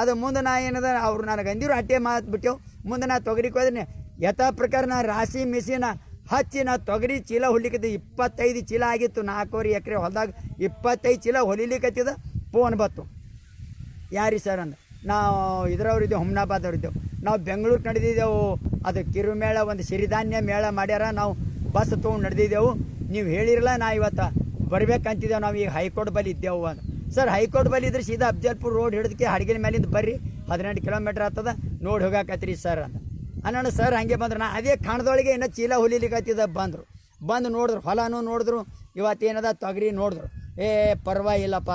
ಅದು ಮುಂದೆ ನಾ ಏನದ ಅವ್ರು ನನಗೆ ಅಂದಿರು ಅಟ್ಟೆ ಮಾತು ಬಿಟ್ಟೆವು. ಮುಂದೆ ನಾ ತೊಗರಿಗೆ ಹೋದ್ರೆ ಯಥಾ ಪ್ರಕಾರ ನಾ ರಾಶಿ ಮಿಷಿನ ಹಚ್ಚಿ ನಾ ತೊಗರಿ ಚೀಲ ಹೊಲಿಕತ್ತಿದ್ದೆ. 25 ಚೀಲ ಆಗಿತ್ತು. 4 ಎಕರೆ ಹೊಲದಾಗ 25 ಚೀಲ ಹೊಲಿಲಿಕ್ಕತ್ತಿದ. ಫೋನ್ ಬತ್ತು, ಯಾರಿ ಸರ್ ಅಂದ. ನಾವು ಇದ್ರವ್ರಿದ್ದೆವು, ಹುಮ್ನಾಬಾದವ್ರಿದ್ದೆವು. ನಾವು ಬೆಂಗಳೂರಿಗೆ ನಡೆದಿದ್ದೆವು. ಅದು ಕಿರುಮೇಳ ಒಂದು ಸಿರಿಧಾನ್ಯ ಮೇಳ ಮಾಡ್ಯಾರ. ನಾವು ಬಸ್ ತೊಗೊಂಡು ನಡೆದಿದ್ದೆವು. ನೀವು ಹೇಳಿರಲ್ಲ, ನಾ ಇವತ್ತು ಬರ್ಬೇಕಂತಿದ್ದೇವೆ. ನಾವು ಈಗ ಹೈಕೋರ್ಟ್ ಬಳಿ ಇದ್ದೆವು ಅಂದ. ಸರ್ ಹೈಕೋರ್ಟ್ ಬಳಿ ಇದ್ರೆ ಸೀದಾ ಅಫ್ಜಲ್ಪುರ ರೋಡ್ ಹಿಡಿದಕ್ಕೆ ಹಡಗಿನ ಮೇಲಿಂದ ಬರ್ರಿ, 18 ಕಿಲೋಮೀಟ್ರ್ ಆಗ್ತದ, ನೋಡಿ ಹೋಗಾಕತ್ರಿ ಸರ್ ಅಂದ. ಅನ್ನೋಣ ಸರ್ ಹಂಗೆ ಬಂದ್ರೆ ನಾ ಅದೇ ಕಾಣದೊಳಗೆ ಏನೋ ಚೀಲ ಹೊಲಿಲಿಕ್ಕತ್ತಿದ್ದ. ಬಂದು ನೋಡಿದ್ರು, ಹೊಲನೂ ನೋಡಿದ್ರು, ಇವತ್ತೇನದ ತೊಗರಿ ನೋಡಿದ್ರು. ಪರವಾಗಿಲ್ಲಪ್ಪ.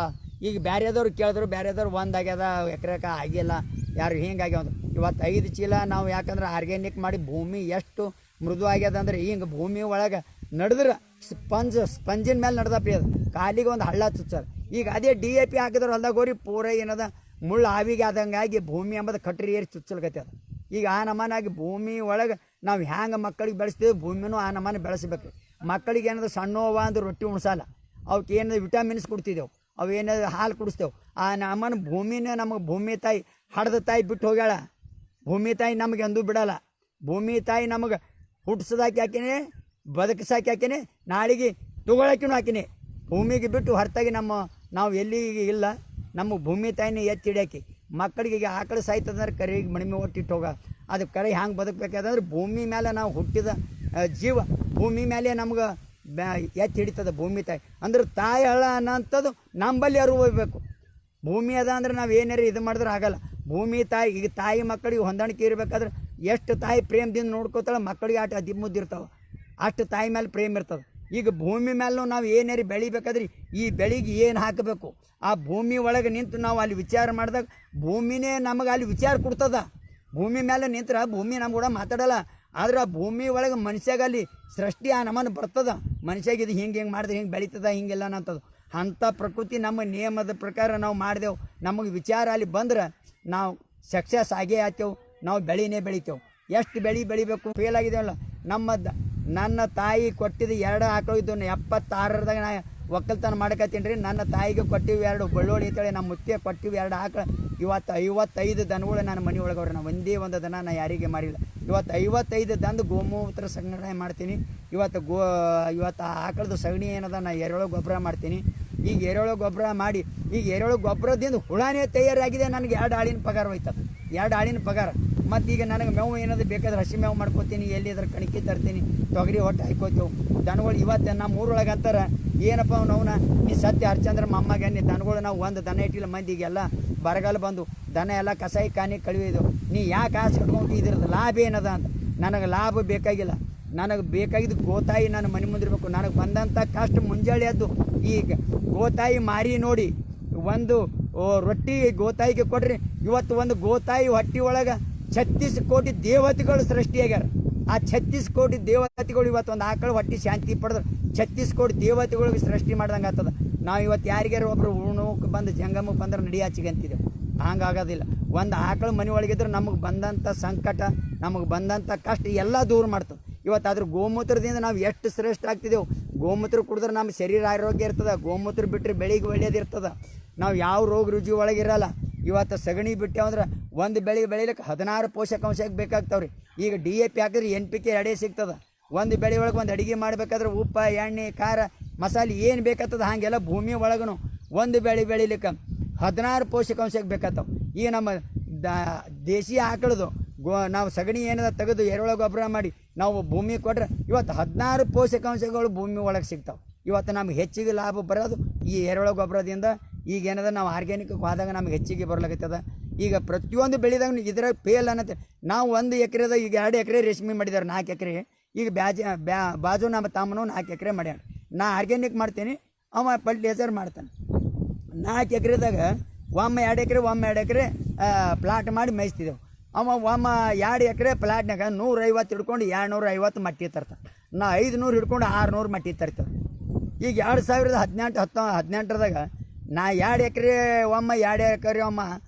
ಈಗ ಬೇರೆದವ್ರು ಕೇಳಿದ್ರು, ಬೇರೆದವ್ರು 1 ಆಗ್ಯದ ಎಕರೆಕ ಆಗಿಲ್ಲ, ಯಾರು ಹಿಂಗಾಗ್ಯಾವ ಅಂದ್ರು. ಇವತ್ತು 5 ಚೀಲ ನಾವು ಯಾಕಂದ್ರೆ ಆರ್ಗ್ಯಾನಿಕ್ ಮಾಡಿ ಭೂಮಿ ಎಷ್ಟು ಮೃದು ಆಗ್ಯದ ಅಂದ್ರೆ ಹಿಂಗೆ ಭೂಮಿ ಒಳಗೆ ನಡೆದ್ರೆ ಸ್ಪಂಜಿನ ಮೇಲೆ ನಡೆದಪ್ಪ. ಅದು ಕಾಲಿಗೆ ಒಂದು ಹಳ್ಳ ಚುಚ್ಚಾರ. ಈಗ ಅದೇ DAP ಹಾಕಿದ್ರೆ ಹೊಲ್ದಾಗ ಹೋರಿ ಪೂರ ಏನದ ಮುಳ್ಳು ಆವಿಗೆ ಆದಂಗಾಗಿ ಭೂಮಿ ಎಂಬುದು ಕಟ್ರಿ ಏರಿ ಚುಚ್ಚಲ್ಕತ್ತೆ. ಅದು ಈಗ ಆ ನಮನಾಗಿ ಭೂಮಿ ಒಳಗೆ ನಾವು ಹ್ಯಾಂಗೆ ಮಕ್ಕಳಿಗೆ ಬೆಳೆಸ್ತೀವಿ, ಭೂಮಿನೂ ಆ ನಮನ ಬೆಳೆಸಬೇಕು. ಮಕ್ಕಳಿಗೆ ಏನದ ಸಣ್ಣವ ಅಂದ್ರೆ ರೊಟ್ಟಿ ಉಣ್ಸಲ್ಲ, ಅವಕ್ಕೆ ಏನದ ವಿಟಮಿನ್ಸ್ ಕೊಡ್ತಿದ್ದೆವು, ಅವು ಏನಾದ್ರು ಹಾಲು ಕುಡಿಸ್ತೇವೆ. ಆ ನಮ್ಮನ ಭೂಮಿನೇ ನಮಗೆ ಭೂಮಿ ತಾಯಿ ಹಡ್ದ ತಾಯಿ ಬಿಟ್ಟು ಹೋಗ್ಯಾಳ. ಭೂಮಿ ತಾಯಿ ನಮಗೆ ಎಂದೂ ಬಿಡಲ್ಲ. ಭೂಮಿ ತಾಯಿ ನಮಗೆ ಹುಟ್ಟಿಸೋದಾಕಿ ಹಾಕಿನೇ, ಬದುಕಿಸಾಕಿ ಹಾಕಿನೇ, ನಾಳೆಗೆ ತಗೊಳಕಿನೂ ಹಾಕಿನೇ. ಭೂಮಿಗೆ ಬಿಟ್ಟು ಹೊರತಾಗಿ ನಾವು ಎಲ್ಲಿಗೆ ಇಲ್ಲ. ನಮ್ಮ ಭೂಮಿ ತಾಯಿನೇ ಎತ್ತಿ ಹಿಡಿಯಾಕಿ. ಮಕ್ಕಳಿಗೆ ಈಗ ಆಕಳು ಸಾಯ್ತದಂದ್ರೆ ಕರೆಗೆ ಮಣಿಮೆ ಒಟ್ಟಿಟ್ಟು ಹೋಗ. ಅದು ಕರೆ ಹ್ಯಾಂಗೆ ಬದುಕಬೇಕಾದ್ರೆ ಭೂಮಿ ಮೇಲೆ ನಾವು ಹುಟ್ಟಿದ ಜೀವ, ಭೂಮಿ ಮೇಲೆ ನಮ್ಗೆ ಎತ್ತಿ ಹಿಡಿತದ ಭೂಮಿ ತಾಯಿ. ಅಂದ್ರೆ ತಾಯಿ ಹಳ ಅನ್ನೋಂಥದ್ದು ನಂಬಲ್ಲಿ ಅರಿವು ಹೋಗ್ಬೇಕು. ಭೂಮಿ ಅದ ಅಂದ್ರೆ ನಾವು ಏನಾರು ಇದು ಮಾಡಿದ್ರೆ ಆಗಲ್ಲ. ಭೂಮಿ ತಾಯಿ ಈಗ ತಾಯಿ ಮಕ್ಕಳಿಗೆ ಹೊಂದಾಣಿಕೆ ಇರಬೇಕಾದ್ರೆ ಎಷ್ಟು ತಾಯಿ ಪ್ರೇಮದಿಂದ ನೋಡ್ಕೋತಾಳೆ, ಮಕ್ಕಳಿಗೆ ಆಟ ದಿಮ್ಮುದ್ದಿರ್ತಾವೆ, ಅಷ್ಟು ತಾಯಿ ಮೇಲೆ ಪ್ರೇಮ ಇರ್ತದೆ. ಈಗ ಭೂಮಿ ಮೇಲೂ ನಾವು ಏನಾರು ಬೆಳಿಬೇಕಾದ್ರೆ ಈ ಬೆಳೆಗೆ ಏನು ಹಾಕಬೇಕು, ಆ ಭೂಮಿ ಒಳಗೆ ನಿಂತು ನಾವು ಅಲ್ಲಿ ವಿಚಾರ ಮಾಡಿದಾಗ ಭೂಮಿನೇ ನಮಗೆ ಅಲ್ಲಿ ವಿಚಾರ ಕೊಡ್ತದ. ಭೂಮಿ ಮೇಲೆ ನಿಂತ್ರೆ ಭೂಮಿ ನಮ್ಮ ಕೂಡ ಮಾತಾಡಲ್ಲ. ಆದ್ರೆ ಆ ಭೂಮಿ ಒಳಗೆ ಮನುಷ್ಯಾಗ ಅಲ್ಲಿ ಸೃಷ್ಟಿ ಆ ನಮ್ಮನ್ನು ಬರ್ತದ. ಮನುಷ್ಯಾಗ ಇದು ಹಿಂಗೆ ಮಾಡಿದ್ರೆ ಹಿಂಗೆ ಬೆಳೀತದ, ಹಿಂಗೆಲ್ಲ ಅಂತದ್ದು. ಅಂಥ ಪ್ರಕೃತಿ ನಮ್ಮ ನಿಯಮದ ಪ್ರಕಾರ ನಾವು ಮಾಡಿದೆವು. ನಮಗೆ ವಿಚಾರ ಅಲ್ಲಿ ಬಂದ್ರೆ ನಾವು ಸಕ್ಸಸ್ ಆಗೇ ಆಗ್ತೇವೆ. ನಾವು ಬೆಳಿತೇವೆ. ಎಷ್ಟು ಬೆಳಿಬೇಕು ಫೇಲ್ ಆಗಿದ್ದೇವಲ್ಲ. ನನ್ನ ತಾಯಿ ಕೊಟ್ಟಿದ್ದು 2 ಆಕಳು ಇದ್ದು 76 ನಾ ಒಕ್ಕಲ್ತನ ಮಾಡಕತ್ತೀನಿ ರೀ. ನನ್ನ ತಾಯಿಗೆ ಕೊಟ್ಟಿವಿ 2 ಬಳ್ಳೋಳಿ ಅಂತೇಳಿ, ನಮ್ಮ ಮುತ್ತೆ ಕೊಟ್ಟಿವಿ 2 ಆಕಳು. ಇವತ್ತು 55 ದನಗಳು ನನ್ನ ಮನೆ ಒಳಗವ್ರೆ. ನಾವು ಒಂದೇ ಒಂದು ದನ ನಾ ಯಾರಿಗೆ ಮಾರಿಲ್ಲ. ಇವತ್ತು 55 ದನದ ಗೋಮೂತ್ರ ಸಂಗ್ರಹಣೆ ಮಾಡ್ತೀನಿ. ಇವತ್ತು ಆಕಳದ ಸಗಣಿ ಏನದ ನಾ ಎರೆಹುಳ ಗೊಬ್ಬರ ಮಾಡ್ತೀನಿ. ಈಗ ಎರೆಹುಳ ಗೊಬ್ಬರ ಮಾಡಿ, ಈಗ ಎರೆಹುಳ ಗೊಬ್ಬರದಿಂದ ಹುಳಾನೇ ತಯಾರಾಗಿದೆ. ನನಗೆ 2 ಆಳಿನ ಪಗಾರ ಹೋಯ್ತದೆ, 2 ಆಳಿನ ಪಗಾರ. ಮತ್ತು ಈಗ ನನಗೆ ಮೇವು ಏನಾದ್ರು ಬೇಕಾದ್ರೆ ಹಸಿ ಮೇವು ಮಾಡ್ಕೋತೀನಿ, ಎಲ್ಲಿದ್ರೆ ಕಣಕಿ ತರ್ತೀನಿ, ತೊಗರಿ ಹೊಟ್ಟೆ ಹಾಕೋತೇವೆ. ದನಗಳು ಇವತ್ತು ನಮ್ಮ ಊರೊಳಗೆ ಅಂತಾರೆ, ಏನಪ್ಪ ಅವನ ನೀ ಸತ್ಯ ಹರಿಚಂದ್ರ ಮೊಮ್ಮಗೆ ನೀ ದನಗಳು ನಾವು ಒಂದು ದನ ಇಟ್ಟಿಲ್ಲ. ಮಂದಿಗೆಲ್ಲ ಬರಗಾಲ ಬಂದು ದನ ಎಲ್ಲ ಕಸಾಯಿ ಕಾನಿ ಕಳಿವಿದು, ನೀ ಯಾಕೆ ಆಸೆ ಕಟ್ಕೊಂಡು ಇದ್ರದ್ದು ಲಾಭ ಏನದ ಅಂತ. ನನಗೆ ಲಾಭ ಬೇಕಾಗಿಲ್ಲ. ನನಗೆ ಬೇಕಾಗಿದ್ದು ಗೋತಾಯಿ ನನ್ನ ಮನೆ ಮುಂದಿರಬೇಕು. ನನಗೆ ಬಂದಂಥ ಕಷ್ಟ ಮುಂಜಾನೆ ಎದ್ದು ಈಗ ಗೋತಾಯಿ ಮಾರಿ ನೋಡಿ ಒಂದು ರೊಟ್ಟಿ ಗೋತಾಯಿಗೆ ಕೊಡ್ರಿ. ಇವತ್ತು ಒಂದು ಗೋತಾಯಿ ಹೊಟ್ಟಿ ಒಳಗೆ 36 ಕೋಟಿ ದೇವತೆಗಳು ಸೃಷ್ಟಿಯಾಗ್ಯಾರ. ಆ 36 ಕೋಟಿ ದೇವತೆಗಳು ಇವತ್ತು ಒಂದು ಆಕಳು ಹೊಟ್ಟಿ ಶಾಂತಿ ಪಡೆದ್ರೆ ಛತ್ತೀಸ್ಗಢ ದೇವತೆಗಳಿಗೆ ಸೃಷ್ಟಿ ಮಾಡ್ದಂಗೆ ಆಗ್ತದೆ. ನಾವು ಇವತ್ತು ಯಾರಿಗಾರು ಒಬ್ರು ಉಣ್ಣೋಕೆ ಬಂದು ಜಂಗಮಕ್ಕೆ ಬಂದ್ರೆ ನಡಿ ಆಚಿಗೆ ಅಂತಿದ್ದೆವು. ಹಂಗಾಗೋದಿಲ್ಲ. ಒಂದು ಆಕಳು ಮನೆ ಒಳಗಿದ್ರೆ ನಮಗೆ ಬಂದಂಥ ಸಂಕಟ, ನಮಗೆ ಬಂದಂಥ ಕಷ್ಟ ಎಲ್ಲ ದೂರ ಮಾಡ್ತದೆ. ಇವತ್ತು ಅದ್ರ ಗೋಮೂತ್ರದಿಂದ ನಾವು ಎಷ್ಟು ಶ್ರೇಷ್ಠ ಆಗ್ತಿದ್ದೆವು. ಗೋಮೂತ್ರ ಕುಡಿದ್ರೆ ನಮ್ಮ ಶರೀರ ಆರೋಗ್ಯ ಇರ್ತದೆ. ಗೋಮೂತ್ರ ಬಿಟ್ಟರೆ ಬೆಳಿಗ್ಗೆ ಒಳ್ಳೆಯದಿರ್ತದೆ. ನಾವು ಯಾವ ರೋಗ ರುಜಿ ಒಳಗಿರಲ್ಲ. ಇವತ್ತು ಸಗಣಿ ಬಿಟ್ಟೆವಂದ್ರೆ ಒಂದು ಬೆಳೆ ಬೆಳಿಲಿಕ್ಕೆ 16 ಪೋಷಕಾಂಶ ಬೇಕಾಗ್ತಾವ್ರಿ. ಈಗ DAP ಹಾಕಿದ್ರೆ NPK ಎರಡೇ ಸಿಗ್ತದೆ. ಒಂದು ಬೆಳೆ ಒಳಗೆ ಒಂದು ಅಡುಗೆ ಮಾಡಬೇಕಾದ್ರೆ ಉಪ್ಪು, ಎಣ್ಣೆ, ಖಾರ, ಮಸಾಲೆ ಏನು ಬೇಕಾಗ್ತದೆ ಹಾಗೆಲ್ಲ ಭೂಮಿ ಒಳಗೂ ಒಂದು ಬೆಳೆ ಬೆಳಿಲಿಕ್ಕೆ 16 ಪೋಷಕಾಂಶ ಬೇಕಾಗ್ತಾವೆ. ಈಗ ನಮ್ಮ ದೇಶಿ ಆಕಳದು ನಾವು ಸಗಣಿ ಏನದ ತೆಗೆದು ಎರೆಹುಳ ಗೊಬ್ಬರ ಮಾಡಿ ನಾವು ಭೂಮಿ ಕೊಟ್ರೆ ಇವತ್ತು 16 ಪೋಷಕಾಂಶಗಳು ಭೂಮಿ ಒಳಗೆ ಸಿಗ್ತಾವೆ. ಇವತ್ತು ನಮ್ಗೆ ಹೆಚ್ಚಿಗೆ ಲಾಭ ಬರೋದು ಈ ಎರೆಹುಳ ಗೊಬ್ಬರದಿಂದ. ಈಗ ಏನದ ನಾವು ಆರ್ಗ್ಯಾನಿಕ್ ಹೋದಾಗ ನಮ್ಗೆ ಹೆಚ್ಚಿಗೆ ಬರ್ಲಾಗತ್ತದ. ಈಗ ಪ್ರತಿಯೊಂದು ಬೆಳೆದಾಗ ಇದ್ರಾಗ ಫೇಲ್ ಅನ್ನತ್ತೆ. ನಾವು 1 ಎಕರೆದ ಈಗ 2 ಎಕರೆ ರೇಷ್ಮೆ ಮಾಡಿದ್ದಾರೆ, 4 ಎಕರೆ. ಈಗ ಬಾಜು ನಮ್ಮ ತಮ್ಮನೂ 4 ಎಕರೆ ಮಾಡ್ಯಾನ. ನಾ ಆರ್ಗ್ಯಾನಿಕ್ ಮಾಡ್ತೀನಿ, ಅವ ಫರ್ಟಿಲೈಸರ್ ಮಾಡ್ತಾನೆ. 4 ಎಕರೆದಾಗ ಒಮ್ಮೆ 2 ಎಕರೆ ಒಮ್ಮೆ 2 ಎಕರೆ ಪ್ಲಾಟ್ ಮಾಡಿ ಮೇಯಿಸ್ತಿದ್ದೆವು. ಅವ ಒಮ್ಮ 2 ಎಕರೆ ಪ್ಲಾಟ್ನಾಗ 150 ಹಿಡ್ಕೊಂಡು 250 ಮಟ್ಟಿ ತರ್ತಾನೆ. ನಾ 500 ಹಿಡ್ಕೊಂಡು 600 ಮಟ್ಟಿ ತರ್ತೇವೆ. ಈಗ 2018 ನಾ 2 ಎಕರೆ ಒಮ್ಮ 2 ಎಕರೆ ಒಮ್ಮ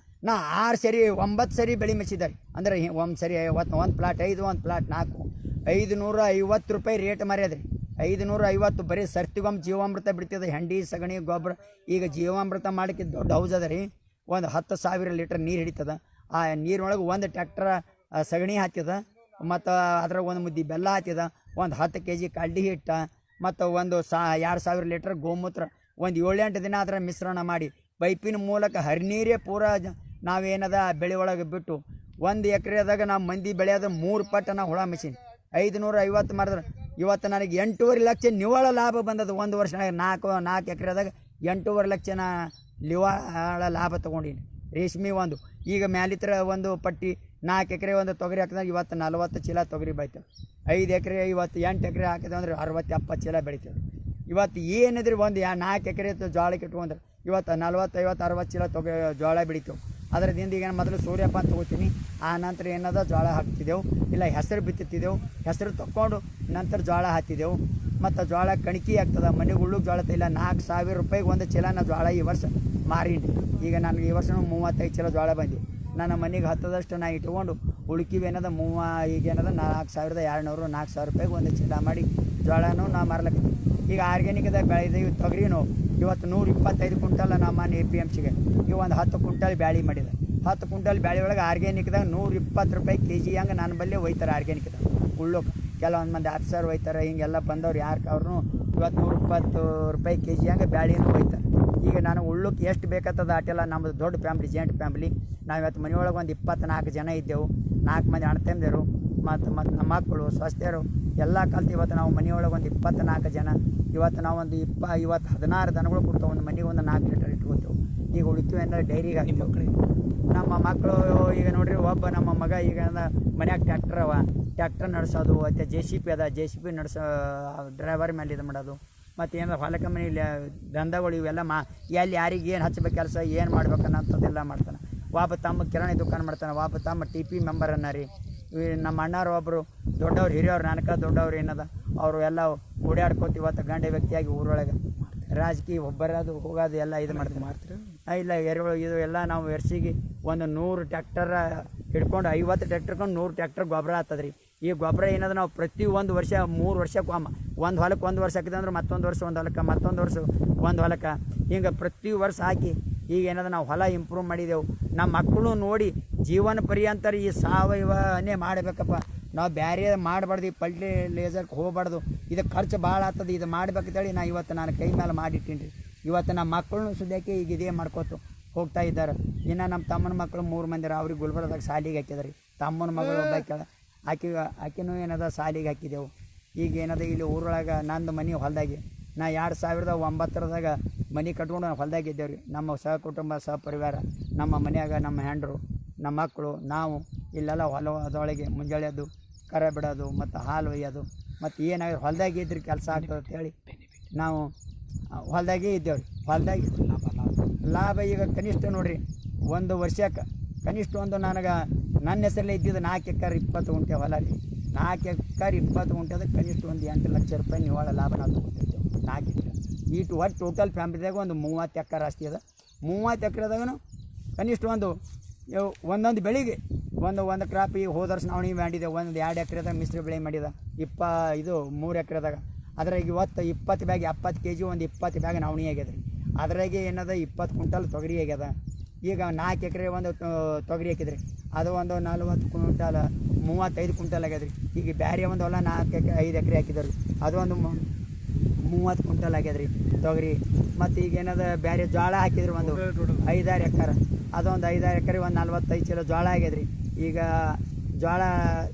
ನಾ 6 ಸರಿ 9 ಸರಿ ಬೆಳೆ ಮೆಚ್ಚಿದ್ದಾರೆ. ಅಂದರೆ ಒಂದು ಸರಿ 50, ಒಂದು ಪ್ಲಾಟ್ 5, ಒಂದು ಪ್ಲಾಟ್ 4, 550 ರೂಪಾಯಿ ರೇಟ್ ಮಾರ್ಯಾದ್ರಿ. 550 ಬರೀ ಸರ್ತಿಗೊಮ್ಮೆ ಜೀವಾಮೃತ ಬಿಡ್ತಿದೆ, ಹೆಂಡಿ ಸಗಣಿ ಗೊಬ್ಬರ. ಈಗ ಜೀವಾಮೃತ ಮಾಡಕ್ಕೆ ದೊಡ್ಡ ಹೌಸ್ ಅದ ರೀ. ಒಂದು 10,000 ಲೀಟರ್ ನೀರು ಹಿಡಿತದ. ಆ ನೀರಿನೊಳಗೆ ಒಂದು ಟ್ಯಾಕ್ಟರ್ ಸಗಣಿ ಹಾಕ್ಯದ, ಮತ್ತು ಅದ್ರಾಗ ಒಂದು ಮುದ್ದೆ ಬೆಲ್ಲ ಹಾಕ್ಯದ, ಒಂದು 10 kg ಕಡ್ಡಿ ಹಿಟ್ಟ, ಮತ್ತು ಒಂದು 2,000 ಲೀಟರ್ ಗೋಮೂತ್ರ, ಒಂದು 7-8 ದಿನ ಅದರ ಮಿಶ್ರಣ ಮಾಡಿ ಪೈಪಿನ ಮೂಲಕ ಹರಿನೀರೇ ಪೂರ ನಾವೇನದ ಬೆಳೆ ಒಳಗೆ ಬಿಟ್ಟು 1 ಎಕರೆದಾಗ ನಾವು ಮಂದಿ ಬೆಳೆಯೋದು 3 ಪಟ್ಟು ನಾವು ಹುಳ ಮಿಷಿನ್ 550 ಮಾಡಿದ್ರೆ ಇವತ್ತು ನನಗೆ 8.5 ಲಕ್ಷ ನಿವ್ವಳ ಲಾಭ ಬಂದದ್ದು. 1 ವರ್ಷನಾಗ 4 ಎಕರೆದಾಗ 8.5 ಲಕ್ಷ ನಿವ್ವಳ ಲಾಭ ತೊಗೊಂಡೀನಿ ರೇಷ್ಮೆ ಒಂದು. ಈಗ ಮ್ಯಾಲಿತ್ರ ಒಂದು ಪಟ್ಟಿ 4 ಎಕರೆ ಒಂದು ತೊಗರಿ ಹಾಕಿದಾಗ ಇವತ್ತು 40 ಚೀಲ ತೊಗರಿ ಬೆಳಿತೇವೆ. 5 ಎಕರೆ ಇವತ್ತು 8 ಎಕರೆ ಹಾಕಿದೆ ಅಂದ್ರೆ 60-70 ಚೀಲ ಬೆಳಿತೇವೆ. ಇವತ್ತು ಏನಿದ್ರೆ ಒಂದು 4 ಎಕರೆ ಜೋಳಕ್ಕೆ ಇಟ್ಕೊಂಡ್ರೆ ಇವತ್ತು 40-50-60 ಚೀಲ ಜೋಳ ಬೆಳಿತೇವೆ. ಅದರದಿಂದ ಈಗ ಮೊದಲು ಸೂರ್ಯಪಾನ ತೊಗೋತೀನಿ, ಆ ನಂತರ ಏನದ ಜೋಳ ಹಾಕ್ತಿದ್ದೆವು, ಇಲ್ಲ ಹೆಸರು ಬಿತ್ತುತ್ತಿದ್ದೆವು. ಹೆಸರು ತಗೊಂಡು ನಂತರ ಜೋಳ ಹಾಕ್ತಿದ್ದೆವು. ಮತ್ತು ಜೋಳ ಕಣಕಿ ಆಗ್ತದೆ, ಮನೆಗೆ ಉಳ್ಳುಗೆ ಜೋಳ ಇಲ್ಲ. 4,000 ರೂಪಾಯಿಗೆ ಒಂದು ಚೀಲ ನಾ ಜೋಳ ಈ ವರ್ಷ ಮಾರೀನಿ. ಈಗ ನನಗೆ ಈ ವರ್ಷ 35 ಚೀಲ ಜೋಳ ಬಂದಿವೆ. ನನ್ನ ಮನೆಗೆ ಹತ್ತದಷ್ಟು ನಾ ಇಟ್ಕೊಂಡು ಉಳುಕಿವೇನದ ಈಗೇನದ 4,200 4,000 ರೂಪಾಯಿಗೆ ಒಂದು ಚೀಲ ಮಾಡಿ ಜೋಳನೂ ನಾ ಮಾರ್ಲಕ್ಕೆ. ಈಗ ಆರ್ಗ್ಯಾನಿಕ್ದಾಗ ಬೆಳೆದೀವಿ ತೊಗರಿನೂ ಇವತ್ತು 125 ಕ್ವಿಂಟಲ್ ನಮ್ಮ APMCಗೆ ಈಗ ಒಂದು 10 ಕ್ವಿಂಟಲ್ ಬ್ಯಾಳಿ ಮಾಡಿದೆ. 10 ಕ್ವಿಂಟಲ್ ಬ್ಯಾಳಿ ಒಳಗೆ ಆರ್ಗ್ಯಾನಿಕ್ದಾಗ 120 ರೂಪಾಯಿ kg ಹಂಗೆ ನನ್ನ ಬಲ್ಲಿ ಒಯ್ತಾರೆ. ಆರ್ಗ್ಯಾನಿಕ್ದಾಗ ಉಳ್ಳೋಕೆ ಕೆಲವೊಂದು ಮಂದಿ 10,000 ಒಯ್ತಾರೆ. ಹಿಂಗೆಲ್ಲ ಬಂದವ್ರು ಯಾರು ಅವ್ರನ್ನೂ ಇವತ್ತು 120 ರೂಪಾಯಿ kg ಹಂಗೆ ಬ್ಯಾಳಿನೂ ಒಯ್ತಾರೆ. ಈಗ ನಾನು ಉಳ್ಳೋಕೆ ಎಷ್ಟು ಬೇಕಾಗ್ತದ ಆಟೆಲ್ಲ. ನಮ್ಮದು ದೊಡ್ಡ ಫ್ಯಾಮ್ಲಿ, ಜಾಯಿಂಟ್ ಫ್ಯಾಮ್ಲಿ. ನಾವು ಇವತ್ತು ಮನೆಯೊಳಗೆ ಒಂದು 24 ಜನ ಇದ್ದೆವು. 4 ಮಂದಿ ಅಣ್ಣ ತಮ್ಮದಿರು ಮತ್ತು ನಮ್ಮ ಮಕ್ಕಳು ಸ್ವಸ್ಥರು ಎಲ್ಲ ಕಲ್ತು ಇವತ್ತು ನಾವು ಮನೆಯೊಳಗೆ ಒಂದು 24 ಜನ. ಇವತ್ತು ನಾವು ಒಂದು ಇವತ್ತು 16 ದನಗಳು ಕೊಡ್ತೇವೆ. ಒಂದು ಮನೆಗೆ ಒಂದು 4 ಲೀಟರ್ ಇಟ್ಕೊತೇವೆ. ಈಗ ಉಳಿತು ಏನಾರು ಡೈರಿಗೆ ಹಾಕ್ತೇವೆ. ನಮ್ಮ ಮಕ್ಕಳು ಈಗ ನೋಡ್ರಿ, ಒಬ್ಬ ನಮ್ಮ ಮಗ ಈಗ ಮನ್ಯಾಗ ಟ್ಯಾಕ್ಟರ್ ಅವ, ಟ್ಯಾಕ್ಟರ್ ನಡೆಸೋದು, ಮತ್ತು JCB ಅದ, JCB ನಡೆಸೋ ಡ್ರೈವರ್ ಮೇಲೆ ಇದು ಮಾಡೋದು. ಮತ್ತು ಏನಾರು ಹೊಲಕ್ಕೆ ಮನೇಲಿ ದಂಧಗಳು ಇವೆಲ್ಲ ಎಲ್ಲಿ ಯಾರಿಗೆ ಏನು ಹಚ್ಬೇಕು ಕೆಲಸ ಏನು ಮಾಡ್ಬೇಕನ್ನೋಂಥದ್ದೆಲ್ಲ ಮಾಡ್ತಾನೆ. ಒಬ್ಬ ತಮ್ಮ ಕಿರಾಣಿ ದುಕಾನ್ ಮಾಡ್ತಾನೆ, ಒಬ್ಬ ತಮ್ಮ TP ಮೆಂಬರ್ ಅನ್ನರಿ. ನಮ್ಮ ಅಣ್ಣಾರು ಒಬ್ಬರು ದೊಡ್ಡವ್ರು ಹಿರಿಯವ್ರು, ನನಕ ದೊಡ್ಡವ್ರು ಏನದ ಅವರು ಎಲ್ಲ ಓಡಾಡ್ಕೋತ ಇವತ್ತು ಗಂಡ ವ್ಯಕ್ತಿಯಾಗಿ ಊರೊಳಗೆ ರಾಜಕೀಯ ಒಬ್ಬರದು ಹೋಗೋದು ಎಲ್ಲ ಇದು ಮಾಡ್ತಾರೆ. ಇಲ್ಲ ಎರೆಹುಳು ಇದು ಎಲ್ಲ ನಾವು ವರ್ಷಿಗೆ ಒಂದು 100 ಟ್ಯಾಕ್ಟರ್ ಹಿಡ್ಕೊಂಡು 50 ಟ್ಯಾಕ್ಟರ್ಕೊಂಡು 100 ಟ್ಯಾಕ್ಟರ್ ಗೊಬ್ಬರ ಆಗ್ತದ್ರಿ. ಈ ಗೊಬ್ಬರ ಏನದ ನಾವು ಪ್ರತಿ ಒಂದು ವರ್ಷ 3 ವರ್ಷಕ್ಕೆ ಒಂದು ಹೊಲಕ್ಕೆ 1 ವರ್ಷ ಹಾಕಿದೆ ಅಂದ್ರೆ ಮತ್ತೊಂದು ವರ್ಷ ಒಂದು ಹೊಲಕ್ಕೆ, ಮತ್ತೊಂದು ವರ್ಷ ಒಂದು ಹೊಲಕ್ಕೆ, ಹಿಂಗೆ ಪ್ರತಿ ವರ್ಷ ಹಾಕಿ ಈಗ ಏನದ ನಾವು ಹೊಲ ಇಂಪ್ರೂವ್ ಮಾಡಿದೆವು. ನಮ್ಮ ಮಕ್ಕಳು ನೋಡಿ ಜೀವನ ಪರ್ಯಂತರ ಈ ಸಾವಯವನೇ ಮಾಡಬೇಕಪ್ಪ. ನಾವು ಬೇರೆ ಮಾಡಬಾರ್ದು, ಈ ಫರ್ಟಿಲೈಸರ್ಗೆ ಹೋಗಬಾರ್ದು, ಇದಕ್ಕೆ ಖರ್ಚು ಭಾಳ ಆಗ್ತದೆ, ಇದು ಮಾಡ್ಬೇಕಂತೇಳಿ ನಾನು ಕೈ ಮೇಲೆ ಮಾಡಿಟ್ಟಿನಿ ರೀ. ಇವತ್ತು ನಮ್ಮ ಮಕ್ಕಳನ್ನು ಸುದ್ಯಕ್ಕೆ ಈಗ ಇದೇ ಮಾಡ್ಕೋತು ಹೋಗ್ತಾ ಇದ್ದಾರೆ. ಇನ್ನು ನಮ್ಮ ತಮ್ಮನ ಮಕ್ಕಳು 3 ಮಂದಿ ಅವ್ರಿಗೆ ಗುಲ್ಬರ್ಗದಾಗ ಶಾಲಿಗೆ ಹಾಕಿದ್ರಿ. ತಮ್ಮನ ಮಗಳು ಒಬ್ಬ ಆಕಿನೂ ಏನದ ಶಾಲಿಗೆ ಹಾಕಿದೆವು. ಈಗ ಏನದ ಇಲ್ಲಿ ಊರೊಳಗೆ ನಂದು ಮನೆ ಹೊಲದಾಗೆ ನಾ 2009 ಮನೆ ಕಟ್ಕೊಂಡು ಹೊಲದಾಗ ಇದ್ದೇವೆ ರೀ. ನಮ್ಮ ಸಹಕುಟುಂಬ ಸಹಪರಿವಾರ, ನಮ್ಮ ಮನೆಯಾಗ ನಮ್ಮ ಹೆಂಡರು, ನಮ್ಮ ಮಕ್ಕಳು, ನಾವು ಇಲ್ಲೆಲ್ಲ ಹೊಲದೊಳಗೆ ಮುಂಜಾನೆ ಎದ್ದು ಕರ ಬಿಡೋದು ಮತ್ತು ಹಾಲು ಒಯ್ಯೋದು ಮತ್ತು ಏನಾದ್ರು ಹೊಲದಾಗೆ ಇದ್ರೆ ಕೆಲಸ ಆಗ್ತದೆ ಅಂತೇಳಿ ನಾವು ಹೊಲದಾಗೆ ಇದ್ದೇವೆ ರೀ. ಹೊಲದಾಗೆ ಲಾಭ ಈಗ ಕನಿಷ್ಠ ನೋಡಿರಿ, ಒಂದು ವರ್ಷಕ್ಕೆ ಕನಿಷ್ಠ ಒಂದು ನನಗೆ ನನ್ನ ಹೆಸರಲ್ಲೇ ಇದ್ದಿದ್ದು 4 ಎಕರೆ 20 ಗುಂಟೆ ಹೊಲ ರೀ. 4 ಎಕರೆ 20 ಗುಂಟೆದಾಗ ಕನಿಷ್ಠ ಒಂದು 8 ಲಕ್ಷ ರೂಪಾಯಿ ನಿವ್ವಳ ಲಾಭ ನಾವು ತೊಗೊಳ್ತಿದ್ದೇವೆ. ಒಂದು 4 ಎಕರೆ ಇಟ್ಟು ಒಟ್ಟು ಟೋಟಲ್ ಫ್ಯಾಮಿಲಿದಾಗ ಒಂದು 30 ಎಕರೆ ಆಸ್ತಿ ಅದ. 30 ಎಕರೆದಾಗೂ ಕನಿಷ್ಠ ಒಂದೊಂದು ಬೆಳೆಗೆ ಒಂದು ಕ್ರಾಪ್ ಈಗ ಹೋದ ವರ್ಷ ನವಣಿ ಮಾಡಿದೆ, 2 ಎಕರೆದಾಗ ಮಿಶ್ರ ಬೆಳೆ ಮಾಡಿದ, 3 ಎಕರೆದಾಗ ಅದ್ರಾಗ ಇವತ್ತು 20 ಬ್ಯಾಗ್ 70 kg ಒಂದು 20 ಬ್ಯಾಗ್ ನವಣಿ ಆಗ್ಯದ ರೀ. ಅದ್ರಾಗೆ ಏನದ 20 ಕ್ವಿಂಟಲ್ ತೊಗರಿ ಆಗ್ಯದ. ಈಗ 4 ಎಕರೆ ಒಂದು ತೊಗರಿ ಹಾಕಿದ್ರಿ, ಅದು ಒಂದು 40 ಕ್ವಿಂಟಲ್ 35 ಕ್ವಿಂಟಲ್ ಆಗ್ಯದ ರೀ. ಈಗ ಬೇರೆ ಒಂದು ಹೊಲ 5 ಎಕರೆ ಹಾಕಿದ್ರು, ಅದು ಒಂದು 30 ಕ್ವಿಂಟಲ್ ಆಗ್ಯದ ರೀ ತೊಗರಿ. ಮತ್ತು ಈಗ ಏನದ ಬೇರೆ ಜೋಳ ಹಾಕಿದ್ರು ಒಂದು 5-6 ಎಕರೆ, ಅದೊಂದು 5-6 ಎಕರೆ ಒಂದು 45 ಚೀಲ ಜೋಳ ಆಗ್ಯದ ರೀ. ಈಗ ಜೋಳ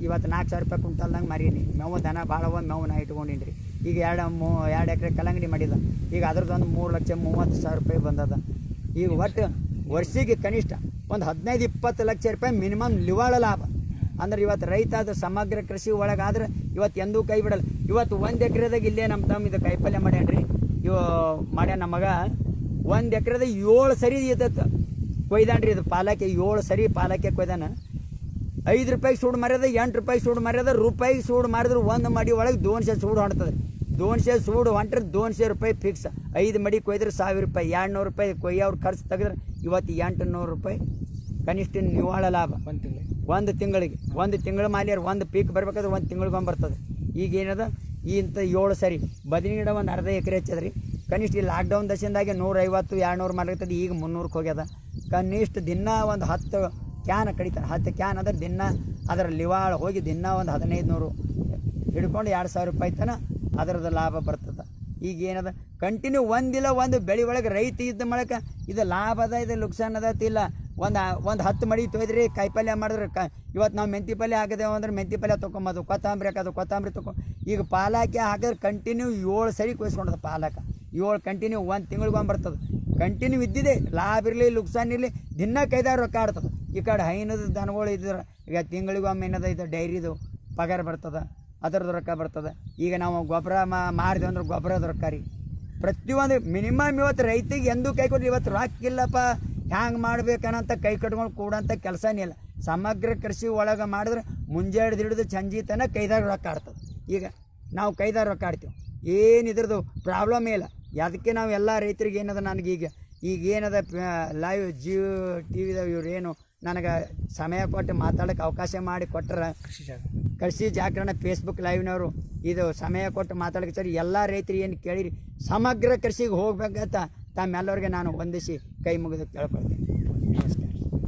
ಇವತ್ತು 4,000 ರೂಪಾಯಿ ಕ್ವಿಂಟಲ್ದಂಗೆ ಮಾರೀನಿ. ಮೇವು ದನ ಭಾಳ ಮೇವು ನಾ ಇಟ್ಕೊಂಡಿನಿ ರೀ. ಈಗ 2 ಎಕರೆ ಕಲ್ಲಂಗಡಿ ಮಾಡಿದ, ಈಗ ಅದ್ರದ್ದೊಂದು 3,30,000 ರೂಪಾಯಿ ಬಂದದ. ಈಗ ಒಟ್ಟು ವರ್ಷಿಗೆ ಕನಿಷ್ಠ ಒಂದು 15-20 ಲಕ್ಷ ರೂಪಾಯಿ ಮಿನಿಮಮ್ ನಿವ್ವಳ ಲಾಭ. ಅಂದ್ರೆ ಇವತ್ತು ರೈತ ಅದು ಸಮಗ್ರ ಕೃಷಿ ಒಳಗಾದ್ರೆ ಇವತ್ತು ಎಂದೂ ಕೈ ಬಿಡಲ್ಲ. ಇವತ್ತು 1 ಎಕರೆದಾಗ ಇಲ್ಲೇ ನಮ್ಮ ತಮ್ಮ ಇದು ಕಾಯಿಪಲ್ಯ ಮಾಡ್ಯಾನ್ರಿ, ಮಾಡ್ಯಾನ ನಮ್ಮ ಮಗ. 1 ಎಕರೆದಾಗ 7 ಸರಿ ಇದತ್ತು ಕೊಯ್ದಾನ್ರಿ. ಇದು ಪಾಲಕ್ಕೆ 7 ಸರಿ ಪಾಲಕ್ಕೆ ಕೊಯ್ದಾನ. 5 ರೂಪಾಯಿಗೆ ಸೂಡು ಮಾರ್ಯದ, 8 ರೂಪಾಯಿಗೆ ಸೂಡು ಮಾರ್ಯದ, ರೂಪಾಯಿಗೆ ಸೂಡು ಮಾರಿದ್ರೆ 1 ಮಡಿ ಒಳಗೆ 200 ಸೂಡು ಹೊಂಟ್ತದೆ. 200 ಸೂಡು ಹೊಂಟ್ರೆ 200 ರೂಪಾಯಿ ಫಿಕ್ಸ್. 5 ಮಡಿ ಕೊಯ್ದ್ರೆ 1000 ರೂಪಾಯಿ, 200 ರೂಪಾಯಿ ಕೊಯ್ಯವ್ರ ಖರ್ಚು ತೆಗೆದ್ರೆ ಇವತ್ತು 800 ರೂಪಾಯಿ ಕನಿಷ್ಠ ನಿವ್ವಳ ಲಾಭ. ಒಂದು ತಿಂಗಳ ಮಾಲಿಯರ್ ಒಂದು ಪೀಕ್ ಬರ್ಬೇಕಾದ್ರೆ 1 ತಿಂಗಳಿಗೊಮ್ಮೆ ಬರ್ತದೆ. ಈಗ ಏನದ ಇಂಥ 7 ಸರಿ ಬದನಿ ಗಿಡ ಒಂದು ಅರ್ಧ ಎಕರೆ ಹಚ್ಚದ್ರಿ. ಕನಿಷ್ಠ ಈ ಲಾಕ್ಡೌನ್ ದಶೆಯಿಂದಾಗೆ 150-200 ಮಾರ್ಗತ್ತದೆ, ಈಗ 300ಕ್ಕೆ ಹೋಗ್ಯದ. ಕನಿಷ್ಠ ದಿನ ಒಂದು 10 ಕ್ಯಾನ್ ಕಡಿತಾರೆ. 10 ಕ್ಯಾನ್ ಅಂದ್ರೆ ದಿನ ಅದರ ಲಿವಾಳ ಹೋಗಿ ದಿನ ಒಂದು 1500 ಹಿಡ್ಕೊಂಡು 2,000 ರೂಪಾಯಿ ತನ ಅದರದ್ದು ಲಾಭ ಬರ್ತದೆ. ಈಗ ಏನದ ಕಂಟಿನ್ಯೂ ಒಂದಿಲ್ಲ ಒಂದು ಬೆಳೆ ಒಳಗೆ ರೈತ ಇದ್ದ ಮೂಲಕ ಇದು ಲಾಭ ಅದ, ಇದು ಲುಕ್ಸಾನ್ ಅದತ್ತಿಲ್ಲ. ಒಂದು 10 ಮಡಿ ತೊಯ್ದ್ರಿ ಕಾಯಿಪಲ್ಯ ಮಾಡಿದ್ರೆ ಇವತ್ತು ನಾವು ಮೆಂತಿ ಪಲ್ಯ ಹಾಕಿದೆವು ಅಂದ್ರೆ ಮೆಂತಿ ಪಲ್ಯ ತೊಗೊಂಬೋದು, ಕೊತ್ತಂಬರಿ ಹಾಕೋದು ಕೊತ್ತಂಬರಿ ಈಗ ಪಾಲಕ್ಕೆ ಹಾಕಿದ್ರೆ ಕಂಟಿನ್ಯೂ 7 ಸರಿ ಕೊಯ್ಸ್ಕೊಂಡದ ಪಾಲಕ. 7 ಕಂಟಿನ್ಯೂ 1 ತಿಂಗಳಿಗೊಮ್ಮೆ ಬರ್ತದೆ. ಕಂಟಿನ್ಯೂ ಇದ್ದಿದೆ, ಲಾಭ ಇರಲಿ ಲುಕ್ಸಾನ್ ಇರಲಿ ದಿನ ಕೈದಾರು ರೊಕ್ಕ ಆಡ್ತದೆ. ಈ ಕಡೆ ಹೈನದ ದನಗಳು ಇದ್ರೆ ಈಗ ತಿಂಗಳಿಗೊಮ್ಮೆ ಏನದ ಇದು ಡೈರಿದು ಪಗಾರ ಬರ್ತದೆ, ಅದರದ್ದು ರೊಕ್ಕ ಬರ್ತದೆ. ಈಗ ನಾವು ಗೊಬ್ಬರ ಮಾರಿದೆವು ಅಂದ್ರೆ ಗೊಬ್ಬರದ ರೊಕ್ಕ ರೀ. ಪ್ರತಿಯೊಂದು ಮಿನಿಮಮ್ ಇವತ್ತು ರೈತಿಗೆ ಎಂದೂ ಕೈ ಕೊಡ್ಲಿ. ಇವತ್ತು ರೊಕ್ಕ ಇಲ್ಲಪ್ಪ ಹ್ಯಾಂಗೆ ಮಾಡ್ಬೇಕನ್ನಂತ ಕೈ ಕಟ್ಕೊಂಡು ಕೂಡಂಥ ಕೆಲಸನೇ ಇಲ್ಲ. ಸಮಗ್ರ ಕೃಷಿ ಒಳಗೆ ಮಾಡಿದ್ರೆ ಮುಂಜಾನೆ ಹಿಡಿದು ಸಂಜೆ ತನಕ ಕೈದಾರ ರೊಕ್ಕ ಆಡ್ತದೆ. ಈಗ ನಾವು ಕೈದಾರ ರೊಕ್ಕ ಆಡ್ತೀವಿ, ಏನು ಇದ್ರದ್ದು ಪ್ರಾಬ್ಲಮ್ ಇಲ್ಲ. ಅದಕ್ಕೆ ನಾವು ಎಲ್ಲ ರೈತರಿಗೆ ಏನದ ನನಗೀಗ ಏನದ ಲೈವ್ ಜಿಯೋ TV ಇವ್ರು ಏನು ನನಗೆ ಸಮಯ ಕೊಟ್ಟು ಮಾತಾಡೋಕ್ಕೆ ಅವಕಾಶ ಮಾಡಿ ಕೊಟ್ಟರೆ, ಕೃಷಿ ಜಾಗರಣ ಫೇಸ್ಬುಕ್ ಲೈವ್ನವರು ಇದು ಸಮಯ ಕೊಟ್ಟು ಮಾತಾಡೋಕ್ಕೆ ಸರಿ ಎಲ್ಲ ರೈತರು ಏನು ಕೇಳಿರಿ ಸಮಗ್ರ ಕೃಷಿಗೆ ಹೋಗ್ಬೇಕಂತ ತಮ್ಮೆಲ್ಲರಿಗೆ ನಾನು ವಂದಿಸಿ ಕೈ ಮುಗಿದು ಕೇಳ್ಕೊಳ್ತೀನಿ.